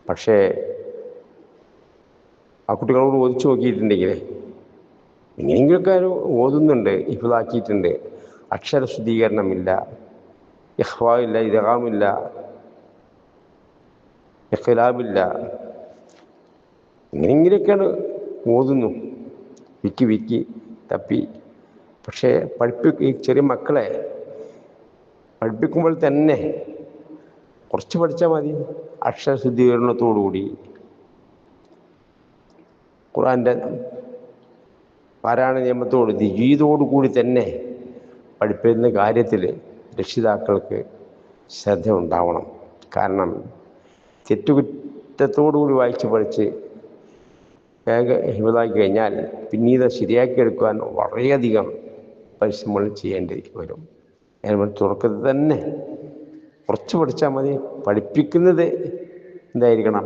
പക്ഷേ ആ കുട്ടികളോട് ഓദിച്ചു നോക്കിയിട്ടുണ്ടെങ്കിൽ എങ്ങനെയെങ്കിലുമൊക്കെ ഒരു ഓതുന്നുണ്ട്, ഹിഫ്ളാക്കിയിട്ടുണ്ട്, അക്ഷര ശുദ്ധീകരണമില്ല, ഇഖ്ഫാഇല്ല, ഇദ്ഗാമില്ല, ഇഖ്ലാബില്ല, എങ്ങനെയെങ്കിലുമൊക്കെയാണ് ഓതുന്നു, വിക്കി തപ്പി. പക്ഷേ ഈ ചെറിയ മക്കളെ പഠിപ്പിക്കുമ്പോൾ തന്നെ കുറച്ച് പഠിച്ചാൽ മതി. അക്ഷര ശുദ്ധീകരണത്തോടുകൂടി ഖുർആൻ്റെ പാരായണ നിയമത്തോട് കൂടി തന്നെ പഠിപ്പിക്കുന്ന കാര്യത്തിൽ രക്ഷിതാക്കൾക്ക് ശ്രദ്ധ ഉണ്ടാവണം. കാരണം തെറ്റുകുറ്റത്തോടുകൂടി വായിച്ച് പഠിച്ച് ഹിഫ്ളാക്കി കഴിഞ്ഞാൽ പിന്നീട് ശരിയാക്കിയെടുക്കാൻ വളരെയധികം പരിശ്രമങ്ങൾ ചെയ്യേണ്ടി വരും. അതിന് തുടക്കത്തിൽ തന്നെ കുറച്ച് പഠിച്ചാൽ മതി. പഠിപ്പിക്കുന്നത് എന്തായിരിക്കണം?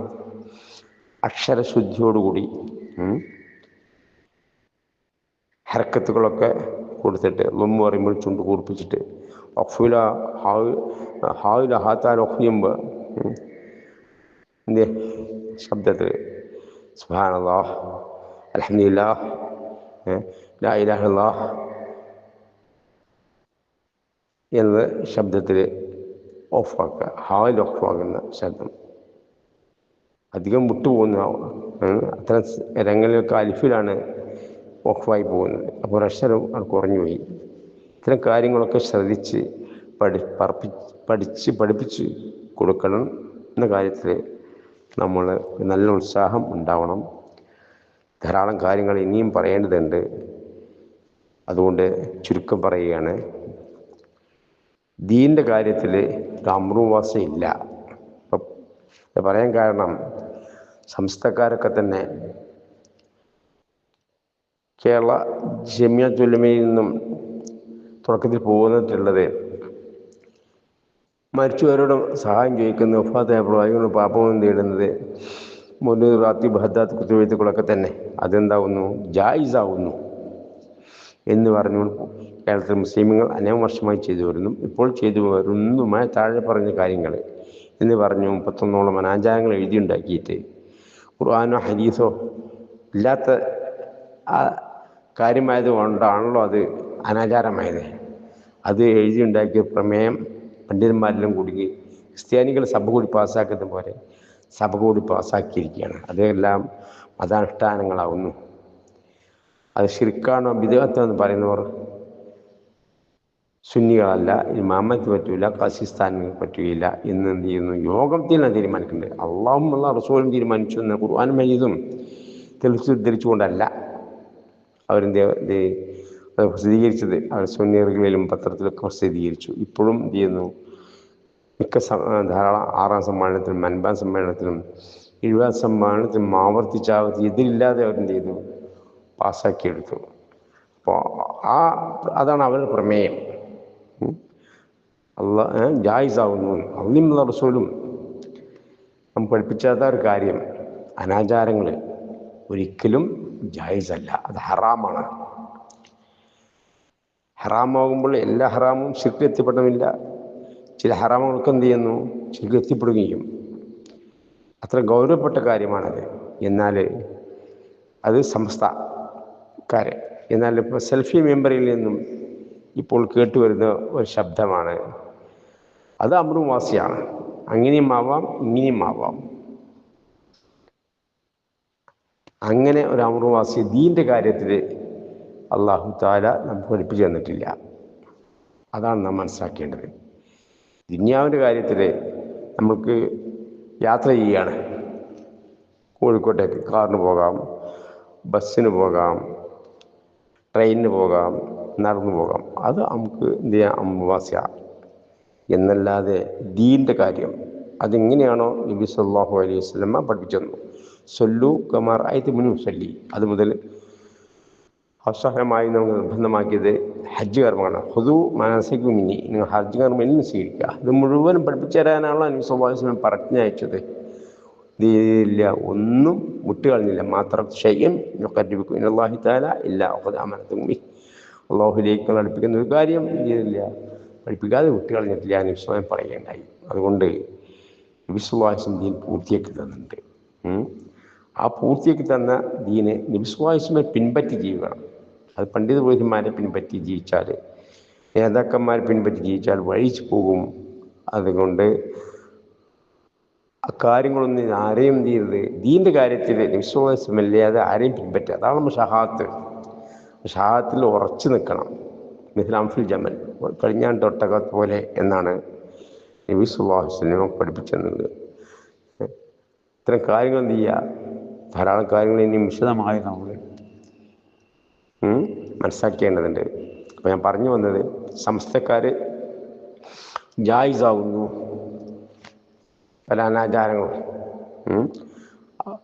അക്ഷരശുദ്ധിയോടുകൂടി ഹർക്കത്തുകളൊക്കെ കൊടുത്തിട്ട് ലൊമ്മ് പറയുമ്പോൾ ചുണ്ട് കൂർപ്പിച്ചിട്ട് ഒഫുല ഹാവില ഹാത്താൽ ഒഫിയുമ്പോൾ എന്ത് ശബ്ദത്തിൽ സുബ്ഹാനല്ലാഹ്, അൽഹംദുലില്ലാഹ്, ലാ ഇലാഹ ഇല്ലല്ലാഹ് എന്ന ശബ്ദത്തിൽ ഓഫാക്കുക. ഹാവിൽ ഓഫാകുന്ന ശബ്ദം അധികം വിട്ടുപോകുന്ന അത്തരം രംഗങ്ങളിലൊക്കെ അലിഫിലാണ് ഓഫായി പോകുന്നത്. അപ്പോൾ ഒരക്ഷരം അത് കുറഞ്ഞു പോയി. ഇത്തരം കാര്യങ്ങളൊക്കെ ശ്രദ്ധിച്ച് പഠിപ്പിച്ച് കൊടുക്കണം എന്ന കാര്യത്തിൽ നമ്മൾ നല്ല ഉത്സാഹം ഉണ്ടാവണം. ധാരാളം കാര്യങ്ങൾ ഇനിയും പറയേണ്ടതുണ്ട്. അതുകൊണ്ട് ചുരുക്കം പറയുകയാണ്, ദീൻ്റെ കാര്യത്തിൽ അമ്രുവാസയില്ല. ഇപ്പം പറയാൻ കാരണം സംസ്ഥക്കാരൊക്കെ തന്നെ കേരള ജമിയത്തുൽ ഉലമയിൽ നിന്നും തുടക്കത്തിൽ പോകുന്നിട്ടുള്ളത് മരിച്ചവരോട് സഹായം ചോദിക്കുന്ന വഫാത്തായപ്പോൾ പാപവും തേടുന്നത് മൗലൂദ് റാത്തീബ് ഹദ്ദാത്ത് കുത്തുബെയ്ത്തുകളൊക്കെ തന്നെ അതെന്താവുന്നു, ജായിസാവുന്നു എന്ന് പറഞ്ഞു കേരളത്തിലെ മുസ്ലിമുകൾ അനേകം വർഷമായി ചെയ്തു വരുന്നു, ഇപ്പോൾ ചെയ്തു വരുന്നതുമായ താഴെ പറഞ്ഞ കാര്യങ്ങൾ എന്ന് പറഞ്ഞു 31ഓളം അനാചാരങ്ങൾ എഴുതിയുണ്ടാക്കിയിട്ട് ഖുർആനോ ഹദീസോ ഇല്ലാത്ത ആ കാര്യമായത് കൊണ്ടാണല്ലോ അത് അനാചാരമായത്. അത് എഴുതിയുണ്ടാക്കിയ പ്രമേയം പണ്ഡിതന്മാരെല്ലാം കൂടി ക്രിസ്ത്യാനികൾ സഭ കൂടി പാസ്സാക്കുന്ന പോലെ സഭ കൂടി പാസ്സാക്കിയിരിക്കുകയാണ്. അതെല്ലാം മതാനുഷ്ഠാനങ്ങളാവുന്നു. അത് ശിർക്കാണോ ബിദ്അത്തോ എന്ന് പറയുന്നവർ സുന്നികളല്ല. ഇമാമത്ത് പറ്റൂല, ഖാസിസ്ഥാനിന് പറ്റുകയില്ല എന്ന് എന്ത് ചെയ്യുന്നു, യോഗത്തിൽ തീരുമാനിക്കുന്നുണ്ട്. അള്ളാഹും റസൂലും തീരുമാനിച്ചു എന്ന് ഖുർആൻ മജീദും ഉദ്ധരിച്ചുകൊണ്ടല്ല അവരെന്ത് പ്രസിദ്ധീകരിച്ചത്. അവർ സുന്നികളിലും പത്രത്തിലൊക്കെ പ്രസിദ്ധീകരിച്ചു. ഇപ്പോഴും എന്ത് ചെയ്യുന്നു, മിക്ക ധാരാളം 6-ാം സമ്മേളനത്തിലും 5-ാം സമ്മേളനത്തിലും 70-ാം സമ്മേളനത്തിലും ആവർത്തിച്ചാവർത്തി ഇതില്ലാതെ അവരെന്ത് ചെയ്തു, പാസ്സാക്കിയെടുത്തു. അപ്പോൾ അതാണ് അവരുടെ പ്രമേയം. ജായിസാവുന്നു. അള്ളിമുള്ള റസൂലും നമ്മൾ പഠിപ്പിച്ചാത്ത ഒരു കാര്യം, അനാചാരങ്ങൾ ഒരിക്കലും ജായിസല്ല, അത് ഹറാമാണ്. ഹറാമാകുമ്പോൾ എല്ലാ ഹറാമും ശിർക്ക് എത്തിപ്പെടമില്ല. ചില ഹറാമുകൾക്ക് എന്ത് ചെയ്യുന്നു, ശിർക്ക് എത്തിപ്പെടുകയും അത്ര ഗൗരവപ്പെട്ട കാര്യമാണത്. എന്നാൽ അത് സമസ്തക്കാരെ, എന്നാൽ ഇപ്പോൾ സെൽഫി മെമ്പറിൽ നിന്നും ഇപ്പോൾ കേട്ടുവരുന്ന ഒരു ശബ്ദമാണ്, അത് അമ്രുവാസിയാണ്. അങ്ങനെയും ആവാം, ഇങ്ങനെയും ആവാം. അങ്ങനെ ഒരു അമ്രുവാസി ദീൻ്റെ കാര്യത്തിൽ അല്ലാഹു തആല നമുക്ക് പഠിപ്പിച്ചു തന്നിട്ടില്ല. അതാണ് നാം മനസ്സിലാക്കേണ്ടത്. ദുനിയാവിൻ്റെ കാര്യത്തിൽ നമുക്ക് യാത്ര ചെയ്യുകയാണ്, കോഴിക്കോട്ടേക്ക് കാറിന് പോകാം, ബസ്സിന് പോകാം, ട്രെയിനിന് പോകാം, നടന്നു പോകാം. അത് നമുക്ക് എന്ത് ചെയ്യാം, അമ്രുവാസിയാണ്. എന്നല്ലാതെ ദീൻ്റെ കാര്യം അതെങ്ങനെയാണോ നബി സല്ലല്ലാഹു അലൈഹി വസല്ലമ പഠിപ്പിച്ചു തന്നു, സല്ലു കമാ റഅയ്തുമുനി ഉസല്ലി, അത് മുതൽ അവസാനമായി നമുക്ക് നിർബന്ധമാക്കിയത് ഹജ്ജ് കർമ്മമാണ്. ഹുദു മനസിക്കും മിന്നി, നിങ്ങൾ ഹജ്ജ് കർമ്മം എന്നെ സ്വീകരിക്കുക. ഇത് മുഴുവനും പഠിപ്പിച്ചു തരാനാണല്ലോ നബി സല്ലല്ലാഹു അലൈഹി വസല്ലം പറഞ്ഞയച്ചത്. ദീനില്ല ഒന്നും വിട്ടുകളഞ്ഞില്ല. മാത്രം ഷൈഅൻ യുഖർരിബുക്കും ഇലല്ലാഹി തആല ഇല്ലാ ഖദ് അമറതും ബിഹി. അല്ലാഹുവിലേക്ക് അടുപ്പിക്കുന്ന ഒരു കാര്യം ദീനില്ല പഠിപ്പിക്കാതെ വിട്ടുകളഞ്ഞിട്ടില്ല എന്ന് സ്വയം പറയുകയുണ്ടായി. അതുകൊണ്ട് നബി സല്ലല്ലാഹു അലൈഹി വസല്ലം ദീൻ പൂർത്തിയാക്കി തന്നിട്ടുണ്ട്. ആ പൂർത്തിയാക്കി തന്ന ദീനെ നബി സല്ലല്ലാഹു അലൈഹി വസല്ലമയെ പിൻപറ്റി ജീവിക്കണം. അത് പണ്ഡിത പുരോഹിതന്മാരെ പിൻപറ്റി ജീവിച്ചാൽ, നേതാക്കന്മാരെ പിൻപറ്റി ജീവിച്ചാൽ വഴിച്ചു പോകും. അതുകൊണ്ട് അക്കാര്യങ്ങളൊന്നും ആരെയും ചെയ്യരുത്. ദീൻ്റെ കാര്യത്തിൽ നബി സല്ലല്ലാഹു അലൈഹി വസല്ലം അല്ലാതെ ആരെയും പിൻപറ്റുക, അതാണ് നമ്മൾ ഷഹാദത്ത്. ഷഹാദത്തിൽ ഉറച്ചു നിൽക്കണം. മിസ്ലാം ഫിൽ ജമൽ, കഴിഞ്ഞാണ്ട് ഒട്ടകത്ത് പോലെ എന്നാണ് നബി സല്ലല്ലാഹു അലൈഹി വസല്ലം പഠിപ്പിച്ചത്. ഇത്തരം കാര്യങ്ങൾ എന്ത് ചെയ്യുക, ധാരാളം കാര്യങ്ങൾ ഇനി വിശദമായി നമ്മൾ മനസ്സിലാക്കേണ്ടതുണ്ട്. അപ്പോൾ ഞാൻ പറഞ്ഞു വന്നത്, സമസ്തക്കാർ ജായിസാവുന്നു പല അനാചാരങ്ങളും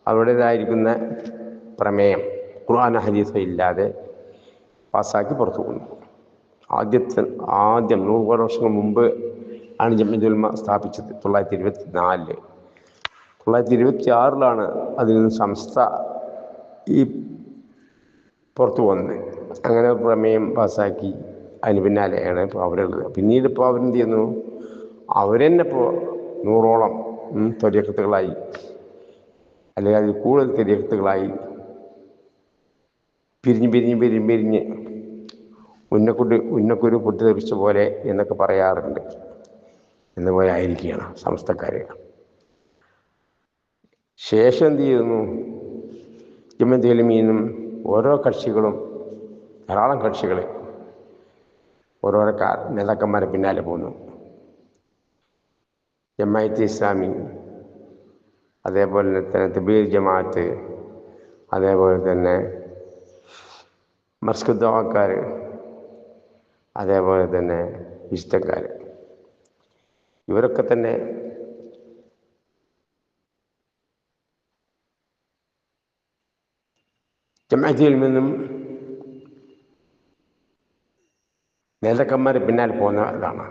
അവരുടേതായിരിക്കുന്ന പ്രമേയം ഖുർആൻ ഹദീസ് ഇല്ലാതെ പാസ്സാക്കി പുറത്തു പോകുന്നു. ആദ്യം 100 വർഷങ്ങൾ മുമ്പ് ആണ് ജംഇയ്യത്തുൽ ഉലമ സ്ഥാപിച്ചത്. 924. 926 അതിൽ നിന്ന് സംസ്ഥ പുറത്തു വന്നത്. അങ്ങനെ പ്രമേയം പാസ്സാക്കി അതിന് പിന്നാലെയാണ് ഇപ്പോൾ അവരുള്ളത്. പിന്നീട് ഇപ്പോൾ അവരെന്ത് ചെയ്യുന്നു, അവരെന്നെ ഇപ്പോൾ 100ഓളം ത്വരീഖത്തുകളായി, അല്ലെങ്കിൽ അതിൽ കൂടുതൽ ത്വരീഖത്തുകളായി പിരിഞ്ഞ് ഉന്നക്കുരു പൊട്ടിത്തെറിച്ച പോലെ എന്നൊക്കെ പറയാറുണ്ട്. എന്ന പോലെ ആയിരിക്കുകയാണ് സമസ്തക്കാർ. ശേഷം എന്ത് ചെയ്യുന്നു, ജംഇയ്യത്തുൽ ഉലമയിലും ഓരോ കക്ഷികളും, ധാരാളം കക്ഷികൾ ഓരോരോ നേതാക്കന്മാരെ പിന്നാലെ പോകുന്നു. ജമാഅത്തെ ഇസ്ലാമി, അതേപോലെ തന്നെ തബ്ലീഗ് ജമാഅത്ത്, അതേപോലെ തന്നെ മർക്കസ് ദഅവക്കാർ, അതേപോലെ തന്നെ വിശുദ്ധക്കാർ, ഇവരൊക്കെ തന്നെ ജമാഅത്തിൽ നിന്നും നേതാക്കന്മാരെ പിന്നാലെ പോകുന്നതാണ്.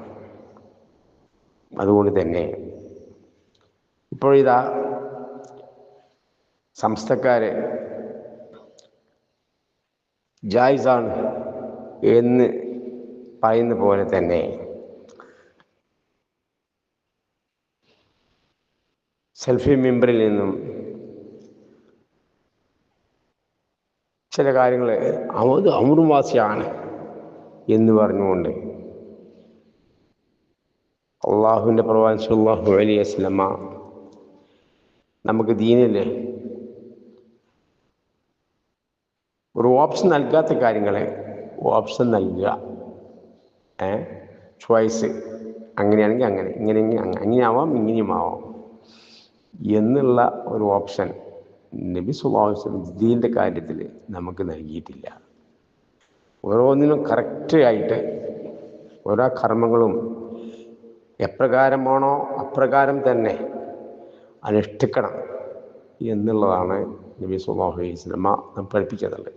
അതുകൊണ്ട് തന്നെ ഇപ്പോഴിതാ സംസ്ഥക്കാർ ജായിസാണ് എന്ന് പറയുന്ന പോലെ തന്നെ സെൽഫി മെമ്പറിൽ നിന്നും ചില കാര്യങ്ങൾ അമൃവാസിയാണ് എന്ന് പറഞ്ഞുകൊണ്ട് അള്ളാഹുവിൻ്റെ പ്രവാചകൻ സ്വല്ലല്ലാഹു അലൈഹി വസല്ലമ നമുക്ക് ദീനിലെ ഒരു ഓപ്ഷൻ നൽകാത്ത കാര്യങ്ങളെ ഓപ്ഷൻ നൽകുക. ചോയ്സ്, അങ്ങനെയാണെങ്കിൽ അങ്ങനെ, ഇങ്ങനെയെങ്കിൽ അങ്ങനെയാവാം, ഇങ്ങനെയും ആവാം എന്നുള്ള ഒരു ഓപ്ഷൻ നബി സല്ലല്ലാഹു അലൈഹി വസല്ലം ദീനിൻ്റെ കാര്യത്തിൽ നമുക്ക് നൽകിയിട്ടില്ല. ഓരോന്നിനും കറക്റ്റായിട്ട് ഓരോ കർമ്മങ്ങളും എപ്രകാരമാണോ അപ്രകാരം തന്നെ അനുഷ്ഠിക്കണം എന്നുള്ളതാണ് നബി സല്ലല്ലാഹു അലൈഹി വസല്ലം നാം പഠിപ്പിച്ചതുണ്ട്.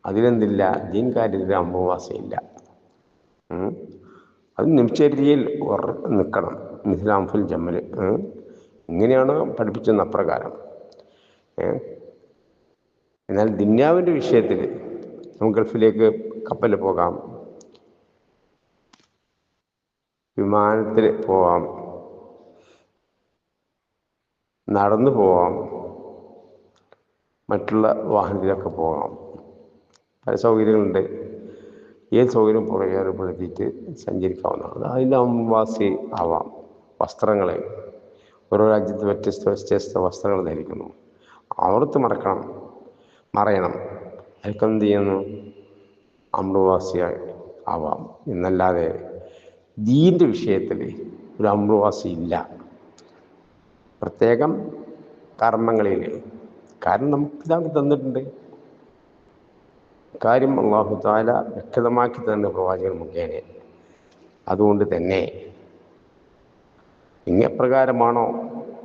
അതിലെന്തില്ല, ദീൻ കാര്യത്തിൽ അമ്പവാസമില്ല. അത് നിശ്ചര്യയിൽ നിൽക്കണം. മിസ്ലാം ഫിൽ ജമൽ, ഇങ്ങനെയാണ് പഠിപ്പിച്ചത് അപ്രകാരം. എന്നാൽ ദുന്യാവിൻ്റെ വിഷയത്തിൽ നമുക്ക് ഗൾഫിലേക്ക് കപ്പലിൽ പോകാം, വിമാനത്തിൽ പോവാം, നടന്നു പോവാം, മറ്റുള്ള വാഹനത്തിലൊക്കെ പോകാം. പല സൗകര്യങ്ങളുണ്ട്. ഏത് സൗകര്യം പ്രയോജനപ്പെടുത്തിയിട്ട് സഞ്ചരിക്കാവുന്നതാണ്. അതിൻ്റെ അംവാസി ആവാം. വസ്ത്രങ്ങൾ, ഓരോ രാജ്യത്ത് വ്യത്യസ്ത വസ്ത്രങ്ങൾ ധരിക്കുന്നു. അവിടുത്തെ മറയണം. അതൊക്കെ എന്ത് ചെയ്യുന്നു, അമ്രുവാസിയായി ആവാം. എന്നല്ലാതെ ദീൻ്റെ വിഷയത്തിൽ ഒരു അമ്രുവാസി ഇല്ല. പ്രത്യേകം കർമ്മങ്ങളിൽ, കാരണം നമുക്കിതാക്കി തന്നിട്ടുണ്ട്. കാര്യം അല്ലാഹു തആല വ്യക്തമാക്കി തന്നെ പ്രവാചകൻ മുഖേന. അതുകൊണ്ട് തന്നെ ഇങ്ങപ്രകാരമാണോ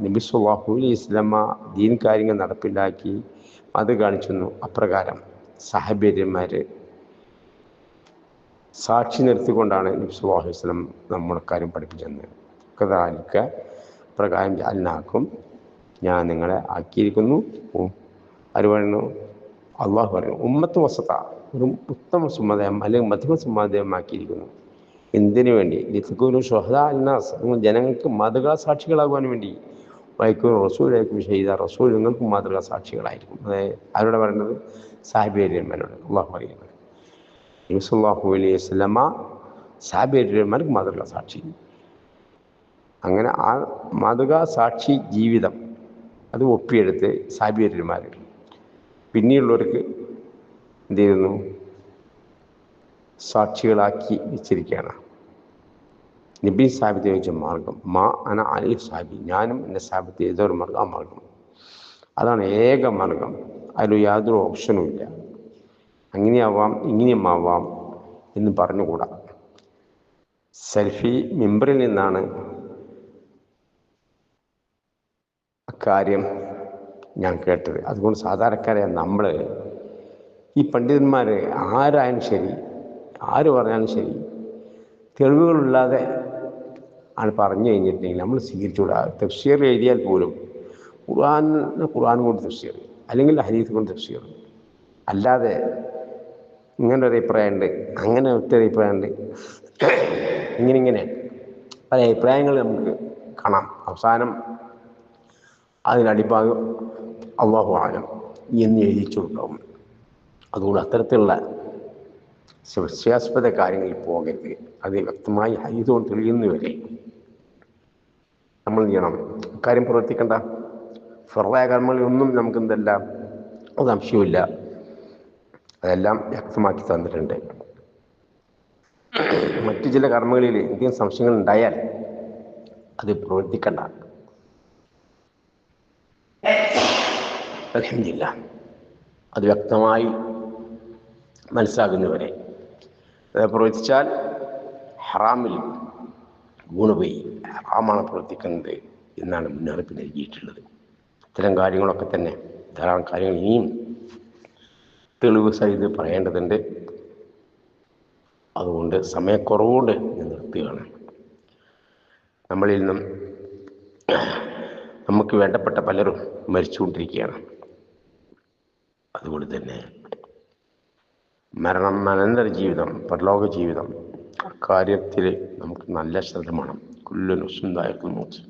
നബി സല്ലല്ലാഹു അലൈഹി വസല്ലം ദീൻ കാര്യങ്ങൾ നടപ്പിലാക്കി അത് കാണിച്ചു, അപ്രകാരം സഹബര്യന്മാർ സാക്ഷി നിർത്തിക്കൊണ്ടാണ് നബി സല്ലല്ലാഹു അലൈഹി വസല്ലം നമ്മുടെ കാര്യം പഠിപ്പിച്ചത്. കദാലിക പ്രകാരം ജഅൽനാക്കും ഞാൻ നിങ്ങളെ ആക്കിയിരിക്കുന്നു. ആര് പറയുന്നു? അള്ളാഹു പറയുന്നു. ഉമ്മത്ത് വസത, ഒരു ഉത്തമ സമുദായം അല്ലെങ്കിൽ മധ്യമ സമുദായമാക്കിയിരിക്കുന്നു. എന്തിനു വേണ്ടി? ലിതകൂനു ശുഹദാ അന്നാസ്, നിങ്ങൾ ജനങ്ങൾക്ക് മാതൃകാ സാക്ഷികളാകുവാൻ വേണ്ടി. വൈക്കും റസൂലായിരിക്കും ഷഹീദ, റസൂൽ നിങ്ങൾക്കും മാതൃകാ സാക്ഷികളായിരിക്കും. അതായത് ആരോടെ പറയുന്നത്? സാഹിബേര്യന്മാരോട് അള്ളാഹു പറയുന്നത്. നബി സല്ലല്ലാഹു അലൈഹി വസല്ലമ സാഹിബേര്യന്മാർക്ക് മാതൃകാ സാക്ഷി. അങ്ങനെ ആ മാതൃകാ സാക്ഷി ജീവിതം അത് ഒപ്പിയെടുത്ത് സാഹിബേര്യന്മാർ പിന്നെയുള്ളവർക്ക് എന്ത് ചെയ്യുന്നു? സാക്ഷികളാക്കി വെച്ചിരിക്കുകയാണ്. നബി സാഹിബത്തെ വെച്ച മാർഗം മാ അന അലി സാഹിബി, ഞാനും എൻ്റെ സാഹിബത്തെ ഏതൊരു മാർഗം, ആ മാർഗം അതാണ് ഏക മാർഗം. അതിൽ യാതൊരു ഓപ്ഷനും ഇല്ല. അങ്ങനെയാവാം ഇങ്ങനെയുമാവാം എന്ന് പറഞ്ഞുകൂടാ. സെൽഫി മെമ്പറിൽ നിന്നാണ് അക്കാര്യം ഞാൻ കേട്ടത്. അതുകൊണ്ട് സാധാരണക്കാരെ നമ്മൾ ഈ പണ്ഡിതന്മാർ ആരായാലും ശരി, ആര് പറഞ്ഞാലും ശരി, തെളിവുകളില്ലാതെ ആണ് പറഞ്ഞു കഴിഞ്ഞിട്ടുണ്ടെങ്കിൽ നമ്മൾ സ്വീകരിച്ചുകൂടാ. തഫ്സീർ എഴുതിയാൽ പോലും ഖുർആൻ കൊണ്ട് തഫ്സീർ, അല്ലെങ്കിൽ ഹദീസ് കൊണ്ട് തഫ്സീർ, അല്ലാതെ ഇങ്ങനെ ഒരു അഭിപ്രായമുണ്ട്, അങ്ങനെ ഒറ്റ അഭിപ്രായമുണ്ട്, ഇങ്ങനെ പല അഭിപ്രായങ്ങൾ നമുക്ക് കാണാം. അവസാനം അതിനടിഭാഗം അല്ലാഹു അഅലം എന്ന് എഴുതിച്ചുണ്ടാവും. അതുകൊണ്ട് അത്തരത്തിലുള്ള സംശയാസ്പദ കാര്യങ്ങളിൽ പോകരുത്. അത് വ്യക്തമായി ഹദീസ് കൊണ്ട് തെളിയുന്നവരെ നമ്മൾ ചെയ്യണം, കാര്യം പ്രവർത്തിക്കേണ്ട. ഫർളായ കർമ്മങ്ങളിലൊന്നും നമുക്ക് എന്തല്ല, അത് സംശയമില്ല, അതെല്ലാം വ്യക്തമാക്കി തന്നിട്ടുണ്ട്. മറ്റു ചില കർമ്മങ്ങളിൽ എന്തെങ്കിലും സംശയങ്ങൾ ഉണ്ടായാൽ അത് പ്രവർത്തിക്കണ്ട. അൽഹംദുലില്ലാ, അത് വ്യക്തമായി മനസ്സിലാകുന്നവരെ പ്രവർത്തിച്ചാൽ ഹറാമിൽ ഗുണപോയി, ഹറാമാണ് പ്രവർത്തിക്കുന്നത് എന്നാണ് മുന്നറിയിപ്പ് നൽകിയിട്ടുള്ളത്. ഇത്തരം കാര്യങ്ങളൊക്കെ തന്നെ ധാരാളം കാര്യങ്ങൾ ഇനിയും തെളിവ് സഹിതം പറയേണ്ടതുണ്ട്. അതുകൊണ്ട് സമയക്കുറവുകൊണ്ട് ഞാൻ നിർത്തുകയാണ്. നമ്മളിൽ നിന്നും നമുക്ക് വേണ്ടപ്പെട്ട പലരും മരിച്ചുകൊണ്ടിരിക്കുകയാണ്. അതുകൊണ്ട് തന്നെ മരണം, അനന്തര ജീവിതം, പരലോക ജീവിതം, അക്കാര്യത്തിൽ നമുക്ക് നല്ല ശ്രദ്ധ വേണം. കുല്ലു നഫ്സിൻ ദാഇഖത്തുൽ മൗത്ത്,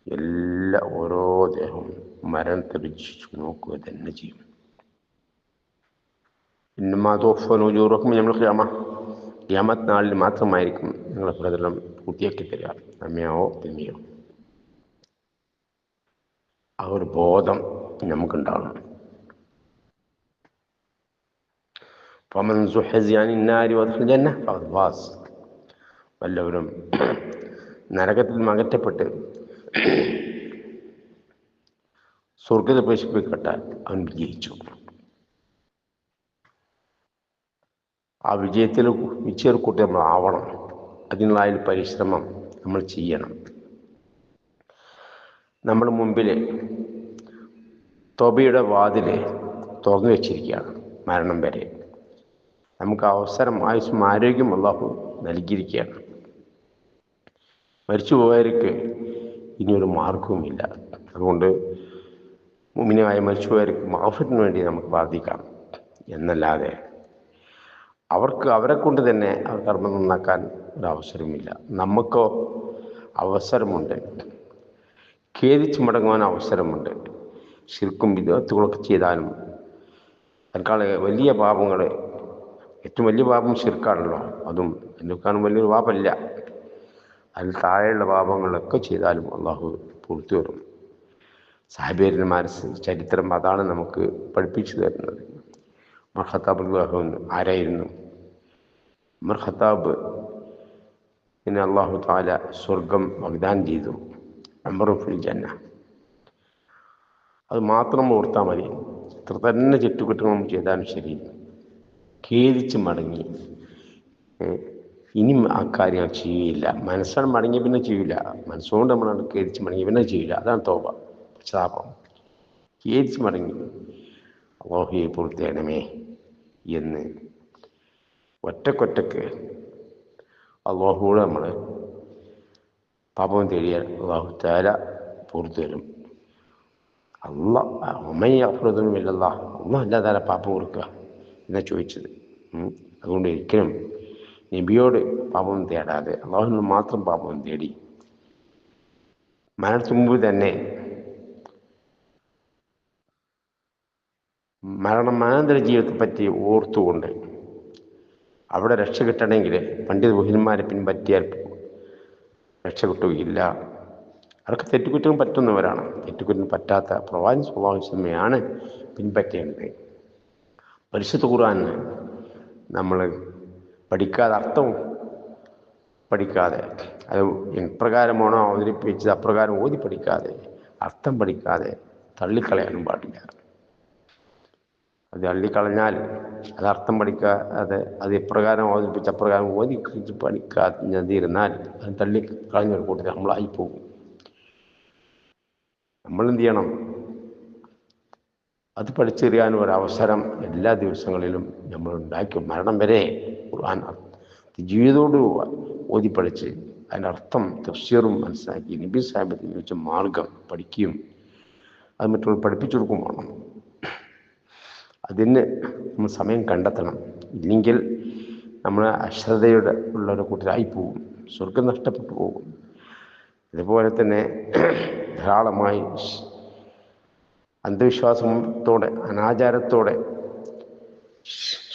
എല്ലാ ഓരോ ദേഹവും മരണത്തെ രുചിച്ചു നോക്കുക തന്നെ ചെയ്യും. ഇന്നമാ തുവഫൗന ഉജൂറക്കും യൗമൽ ഖിയാമ, ഖിയാമത്ത് നാളിൽ മാത്രമായിരിക്കും നിങ്ങളെ പ്രതിഫലം പൂർത്തിയാക്കി തരിക, നന്മയോ തിന്മയോ. ആ ഒരു ബോധം നമുക്കുണ്ടാവണം. ഫമൻ സുഹ്സിയ അനിൻ നാരി വദഖല ജന്ന ഫഖദ് ഫാസ്, വല്ലവരും നരകത്തിൽ നിന്ന് അകറ്റപ്പെട്ട് സ്വർഗ്ഗത്തിൽ പ്രവേശിപ്പിക്കപ്പെട്ടാൽ അവൻ വിജയിച്ചു. ആ വിജയക്കൂട്ടി നമ്മൾ ആവണം. അതിനുള്ള പരിശ്രമം നമ്മൾ ചെയ്യണം. നമ്മുടെ മുമ്പിൽ തോബയുടെ വാതിൽ തുറന്നു വെച്ചിരിക്കുകയാണ് മരണം വരെ. നമുക്ക് അവസരം, ആയുസ്സും ആരോഗ്യം അല്ലാഹു നൽകിയിരിക്കുകയാണ്. മരിച്ചുപോയവർക്ക് ഇനിയൊരു മാർഗവുമില്ല. അതുകൊണ്ട് മുഅ്മിനായ മരിച്ചുപോയവർക്ക് മഗ്ഫിറത്തിന് വേണ്ടി നമുക്ക് പ്രാർത്ഥിക്കാം എന്നല്ലാതെ അവരെ കൊണ്ട് തന്നെ അവർ കർമ്മം നന്നാക്കാൻ ഒരവസരമില്ല. നമുക്കോ അവസരമുണ്ട്, ഖേദിച്ച് മടങ്ങുവാൻ അവസരമുണ്ട്. ശിർക്കും വിദഅത്തുകളൊക്കെ ചെയ്താലും അതിനേക്കാൾ വലിയ പാപങ്ങൾ, ഏറ്റവും വലിയ പാപം ശിർക്കാണല്ലോ, അതും അതിനേക്കാളും വലിയൊരു പാപമില്ല. അതിൽ താഴെയുള്ള പാപങ്ങളൊക്കെ ചെയ്താലും അള്ളാഹു പുറത്തു വരും. സഹാബിമാരുടെ ചരിത്രം അതാണ് നമുക്ക് പഠിപ്പിച്ചു തരുന്നത്. ഉമർ ഖത്താബ് ആരായിരുന്നു? ഉമർ ഖത്താബ് പിന്നെ അള്ളാഹു തആല സ്വർഗം വാഗ്ദാനം ചെയ്തു, അംറുൻ ഫിൽ ജന്ന. അത് മാത്രം ഓർത്താൽ മതി. എത്ര തന്നെ ചുറ്റുകുറ്റങ്ങളും ചെയ്താലും ശരി, ഖേദിച്ച് മടങ്ങി ഇനിയും ആ കാര്യം ചെയ്യില്ല. മനസ്സാണ് മടങ്ങി പിന്നെ ചെയ്യില്ല. മനസ്സുകൊണ്ട് നമ്മളാണ് ഖേദിച്ച് മടങ്ങി പിന്നെ ചെയ്യില്ല. അതാണ് തൗബ, പശ്ചാത്താപം. ഖേദിച്ച് മടങ്ങി അല്ലാഹുവേ പൂർത്തിയാണമേ എന്ന് ഒറ്റക്കൊറ്റക്ക് അല്ലാഹുവോട് നമ്മൾ പാപം തേടിയാൽ അല്ലാഹു തആല പുറത്തു തരും. അള്ളാഹ് അല്ലാതെ പാപം കൊടുക്കുക എന്നാ ചോദിച്ചത്. അതുകൊണ്ട് ഒരിക്കലും നബിയോട് പാപം തേടാതെ അള്ളാഹുവിനോട് മാത്രം പാപം തേടി മരണത്തിന് മുമ്പ് തന്നെ മരണാനന്തര ജീവിതത്തെ പറ്റി ഓർത്തുകൊണ്ട് അവിടെ രക്ഷ കിട്ടണമെങ്കിൽ പണ്ഡിത ഗുഹന്മാരെ പിൻപറ്റിയാൽ രക്ഷ കിട്ടുകയില്ല. അവർക്ക് തെറ്റുകുറ്റം പറ്റുന്നവരാണ്. തെറ്റുകുറ്റം പറ്റാത്ത പ്രവാചകൻ സ്വല്ലല്ലാഹു അലൈഹി വസല്ലമയാണ് പിൻപറ്റേണ്ടത്. പരിശുദ്ധ ഖുർആൻ നമ്മൾ പഠിക്കാതെ അർത്ഥവും പഠിക്കാതെ അത് എപ്രകാരമാണോ അവതരിപ്പിച്ചത് അപ്രകാരം ഓതി പഠിക്കാതെ അർത്ഥം പഠിക്കാതെ തള്ളിക്കളയാനും പാടില്ല. അത് തള്ളിക്കളഞ്ഞാൽ അത് അർത്ഥം പഠിക്കാതെ അത് എപ്രകാരം അവതരിപ്പിച്ച അപ്രകാരം ഓതി പഠിക്കാതിരുന്നാൽ അത് തള്ളിക്കളഞ്ഞൊരു കൂട്ടത്തിൽ നമ്മളായിപ്പോകും. നമ്മളെന്ത് ചെയ്യണം? അത് പഠിച്ചറിയാനും ഒരവസരം എല്ലാ ദിവസങ്ങളിലും നമ്മൾ ഉണ്ടാക്കി മരണം വരെ ഖുർആൻ ജീവിതത്തോട് ഓതി പഠിച്ച് അതിൻ്റെ അർത്ഥം തഫ്സീറും മനസ്സിലാക്കി നബി സാഹിബത്തിന് വെച്ച മാർഗം പഠിക്കുകയും അത് മറ്റുള്ളവർ പഠിപ്പിച്ചു കൊടുക്കും വേണം. അതിന് നമ്മൾ സമയം കണ്ടെത്തണം. ഇല്ലെങ്കിൽ നമ്മൾ അശ്രദ്ധയുടെ ഉള്ളൊരു കൂട്ടരായി പോകും, സ്വർഗം നഷ്ടപ്പെട്ടു പോകും. ഇതുപോലെ തന്നെ ധാരാളമായി അന്ധവിശ്വാസത്തോടെ അനാചാരത്തോടെ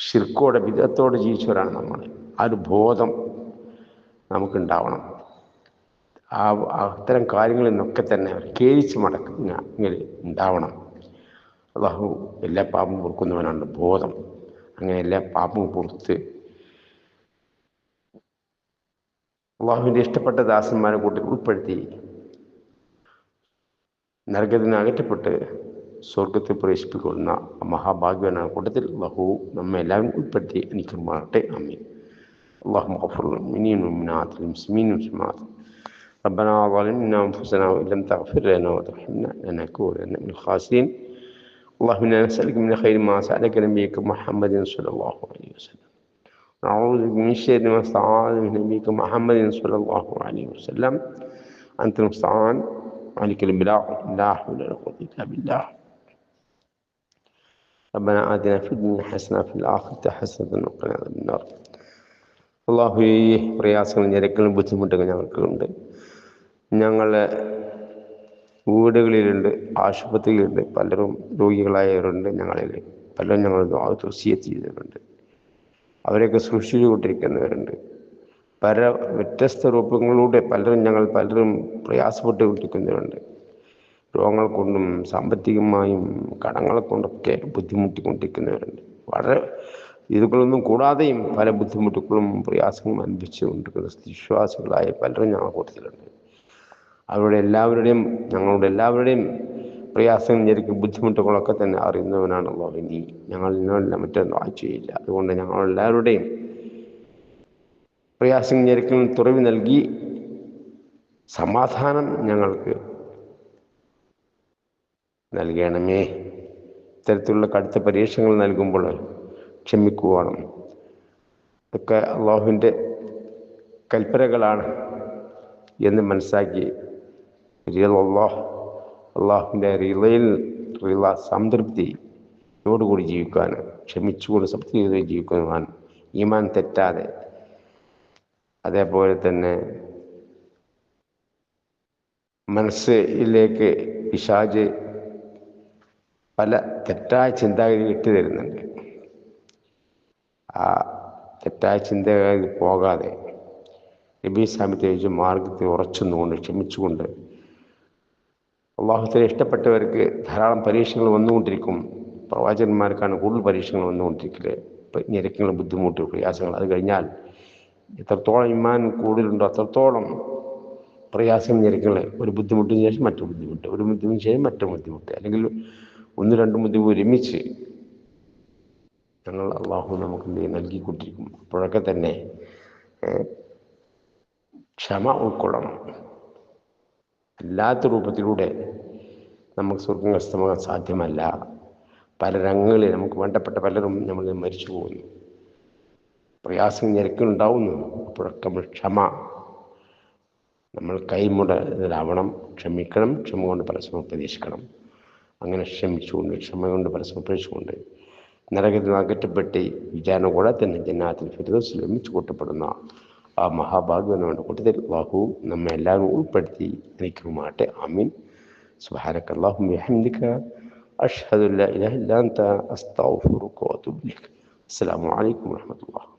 ശിർക്കോടെ വിദഗ്ധത്തോടെ ജീവിച്ചവരാണ് നമ്മൾ. ആ ഒരു ബോധം നമുക്കുണ്ടാവണം. അത്തരം കാര്യങ്ങളിൽ നിന്നൊക്കെ തന്നെ കേരിച്ച് മടങ്ങൽ ഉണ്ടാവണം. അല്ലാഹു എല്ലാ പാപവും പൊറുക്കുന്നവനാണ് ബോധം. അങ്ങനെ എല്ലാ പാപവും പൊറുത്ത് അള്ളാഹുവിൻ്റെ ഇഷ്ടപ്പെട്ട ദാസന്മാരെ കൂട്ടി ഉൾപ്പെടുത്തി നരകത്തിൽ നിന്ന് അകറ്റപ്പെട്ട് സ്വർഗത്തിൽ പ്രവേശിപ്പിക്കുന്ന മഹാഭാഗ്യവാനാണ് കൂട്ടത്തിൽ അല്ലാഹു നമ്മെ എല്ലാവരും ഉൾപ്പെടുത്തി അനുഗ്രഹിക്കുമാറാകട്ടെ. ആമീൻ. اللهم اغفر للمؤمنين والمؤمنات والمسلمين والمسلمات. ربنا ظلمنا انفسنا وان لم تغفر لنا وترحمنا لنكونن من الخاسرين. اللهم انا نسالك من خير ما سالك نبيك محمد صلى الله عليه وسلم. نعوذ بك من شر ما استعاذ من نبيك محمد صلى الله عليه وسلم. انت المستعان عليك البلاغ لا حول ولا قوه الا بالله. ربنا آتنا في الدنيا حسنة وفي الآخرة حسنة وقنا عذاب النار. അള്ളാഹു ഈ പ്രയാസങ്ങളും ഞെരുക്കലും ബുദ്ധിമുട്ടൊക്കെ ഞങ്ങൾക്കുണ്ട്. ഞങ്ങളെ വീടുകളിലുണ്ട്, ആശുപത്രിയിലുണ്ട്, പലരും രോഗികളായവരുണ്ട്. ഞങ്ങളിൽ പലരും ഞങ്ങൾ വസിയത്ത് ചെയ്തവരുണ്ട്. അവരെയൊക്കെ സൂക്ഷിച്ചു കൊണ്ടിരിക്കുന്നവരുണ്ട്. പല വ്യത്യസ്ത രൂപങ്ങളിലൂടെ പലരും പ്രയാസപ്പെട്ടുകൊണ്ടിരിക്കുന്നവരുണ്ട്. രോഗങ്ങൾ കൊണ്ടും സാമ്പത്തികമായും കടങ്ങളെ കൊണ്ടൊക്കെ ബുദ്ധിമുട്ടിക്കൊണ്ടിരിക്കുന്നവരുണ്ട്. വളരെ ഇതുകളൊന്നും കൂടാതെയും പല ബുദ്ധിമുട്ടുകളും പ്രയാസങ്ങളും അനുഭവിച്ചുകൊണ്ടിരിക്കുന്ന വിശ്വാസികളായ പലരും ഞങ്ങളുടെ കൂട്ടത്തിലുണ്ട്. ഞങ്ങളുടെ എല്ലാവരുടെയും പ്രയാസങ്ങൾ ഞെരുക്കും ബുദ്ധിമുട്ടുകളൊക്കെ തന്നെ അറിയുന്നവനാണ് അല്ലാഹു. നീ ഞങ്ങൾ നിന്നെല്ലാം മറ്റൊന്നും ആഴ്ചയില്ല. അതുകൊണ്ട് ഞങ്ങളെല്ലാവരുടെയും പ്രയാസങ്ങൾ ഞെരുക്കും തുറവി നൽകി സമാധാനം ഞങ്ങൾക്ക് നൽകണമേ. ഇത്തരത്തിലുള്ള കടുത്ത പരീക്ഷകൾ നൽകുമ്പോൾ ക്ഷമിക്കുവാനും ഇതൊക്കെ അള്ളാഹുവിൻ്റെ കൽപ്പനകളാണ് എന്ന് മനസ്സിലാക്കി അള്ളാഹുവിൻ്റെ സംതൃപ്തിയോടുകൂടി ജീവിക്കാൻ, ക്ഷമിച്ചുകൊണ്ട് സംതൃപ്തിയോടെ ജീവിക്കുവാൻ, ഈമാൻ തെറ്റാതെ, അതേപോലെ തന്നെ മനസ്സിലേക്ക് പിശാച് പല തെറ്റായ ചിന്താഗതി ഇട്ടുതരുന്നുണ്ട്. ആ തെറ്റായ ചിന്തകളിൽ പോകാതെ നബി സാഹിബത്തെ വെച്ച് മാർഗത്തിൽ ഉറച്ചുനിന്നുകൊണ്ട് ക്ഷമിച്ചുകൊണ്ട് അള്ളാഹുവിനെ ഇഷ്ടപ്പെട്ടവർക്ക് ധാരാളം പരീക്ഷകൾ വന്നുകൊണ്ടിരിക്കും. പ്രവാചകന്മാർക്കാണ് കൂടുതൽ പരീക്ഷകൾ വന്നുകൊണ്ടിരിക്കല്, ഞെരുക്കങ്ങൾ, ബുദ്ധിമുട്ട്, പ്രയാസങ്ങൾ. അത് കഴിഞ്ഞാൽ എത്രത്തോളം ഈമാൻ കൂടുതലുണ്ടോ അത്രത്തോളം പ്രയാസം, ഞെരുക്കങ്ങൾ, ഒരു ബുദ്ധിമുട്ടിന് ശേഷം മറ്റു ബുദ്ധിമുട്ട്, ഒരു ബുദ്ധിമുട്ടിന് ശേഷം മറ്റു ബുദ്ധിമുട്ട്, അല്ലെങ്കിൽ ഒന്ന് രണ്ട് ബുദ്ധിമുട്ട് ഒരുമിച്ച് ഞങ്ങൾ അള്ളാഹു നമുക്ക് നൽകിക്കൊണ്ടിരിക്കും. അപ്പോഴൊക്കെ തന്നെ ക്ഷമ ഉൾക്കൊള്ളണം. അല്ലാത്ത രൂപത്തിലൂടെ നമുക്ക് സ്വർഗം കരസ്ഥമാകാൻ സാധ്യമല്ല. പല രംഗങ്ങളിൽ നമുക്ക് വേണ്ടപ്പെട്ട പലരും നമ്മൾ മരിച്ചു പോകുന്നു, പ്രയാസം ഞെരുക്കുന്നുണ്ടാവുന്നു. അപ്പോഴൊക്കെ നമ്മൾ കൈമുടലാവണം, ക്ഷമിക്കണം, ക്ഷമ കൊണ്ട് പരസ്പരം പ്രതീക്ഷിക്കണം. അങ്ങനെ ക്ഷമിച്ചുകൊണ്ട് ക്ഷമ കൊണ്ട് പരസ്പരം പ്രേക്ഷിച്ചുകൊണ്ട് നരകത്തിൽ നിന്ന് അകറ്റപ്പെട്ട് വിചാരണ കൂടാതെ തന്നെ ജന്നാത്തിൽ ഫിർദൗസിൽ ഒരുമിച്ച് കൂട്ടപ്പെടുന്ന ആ മഹാഭാഗ്യവനവൻ്റെ കൂട്ടത്തിൽ അല്ലാഹു നമ്മെ എല്ലാവരും ഉൾപ്പെടുത്തി അനുഗ്രഹിക്കുമാറാകട്ടെ. ആമീൻ. സുബ്ഹാനക അല്ലാഹുമ്മ വബിഹംദിക അഷ്ഹദു അല്ലാ ഇലാഹ ഇല്ലാ അൻത അസ്തഗ്ഫിറുക വഅതൂബു ഇലൈക്. അസ്സലാമു അലൈക്കും വറഹ്മത്തുള്ളാഹി.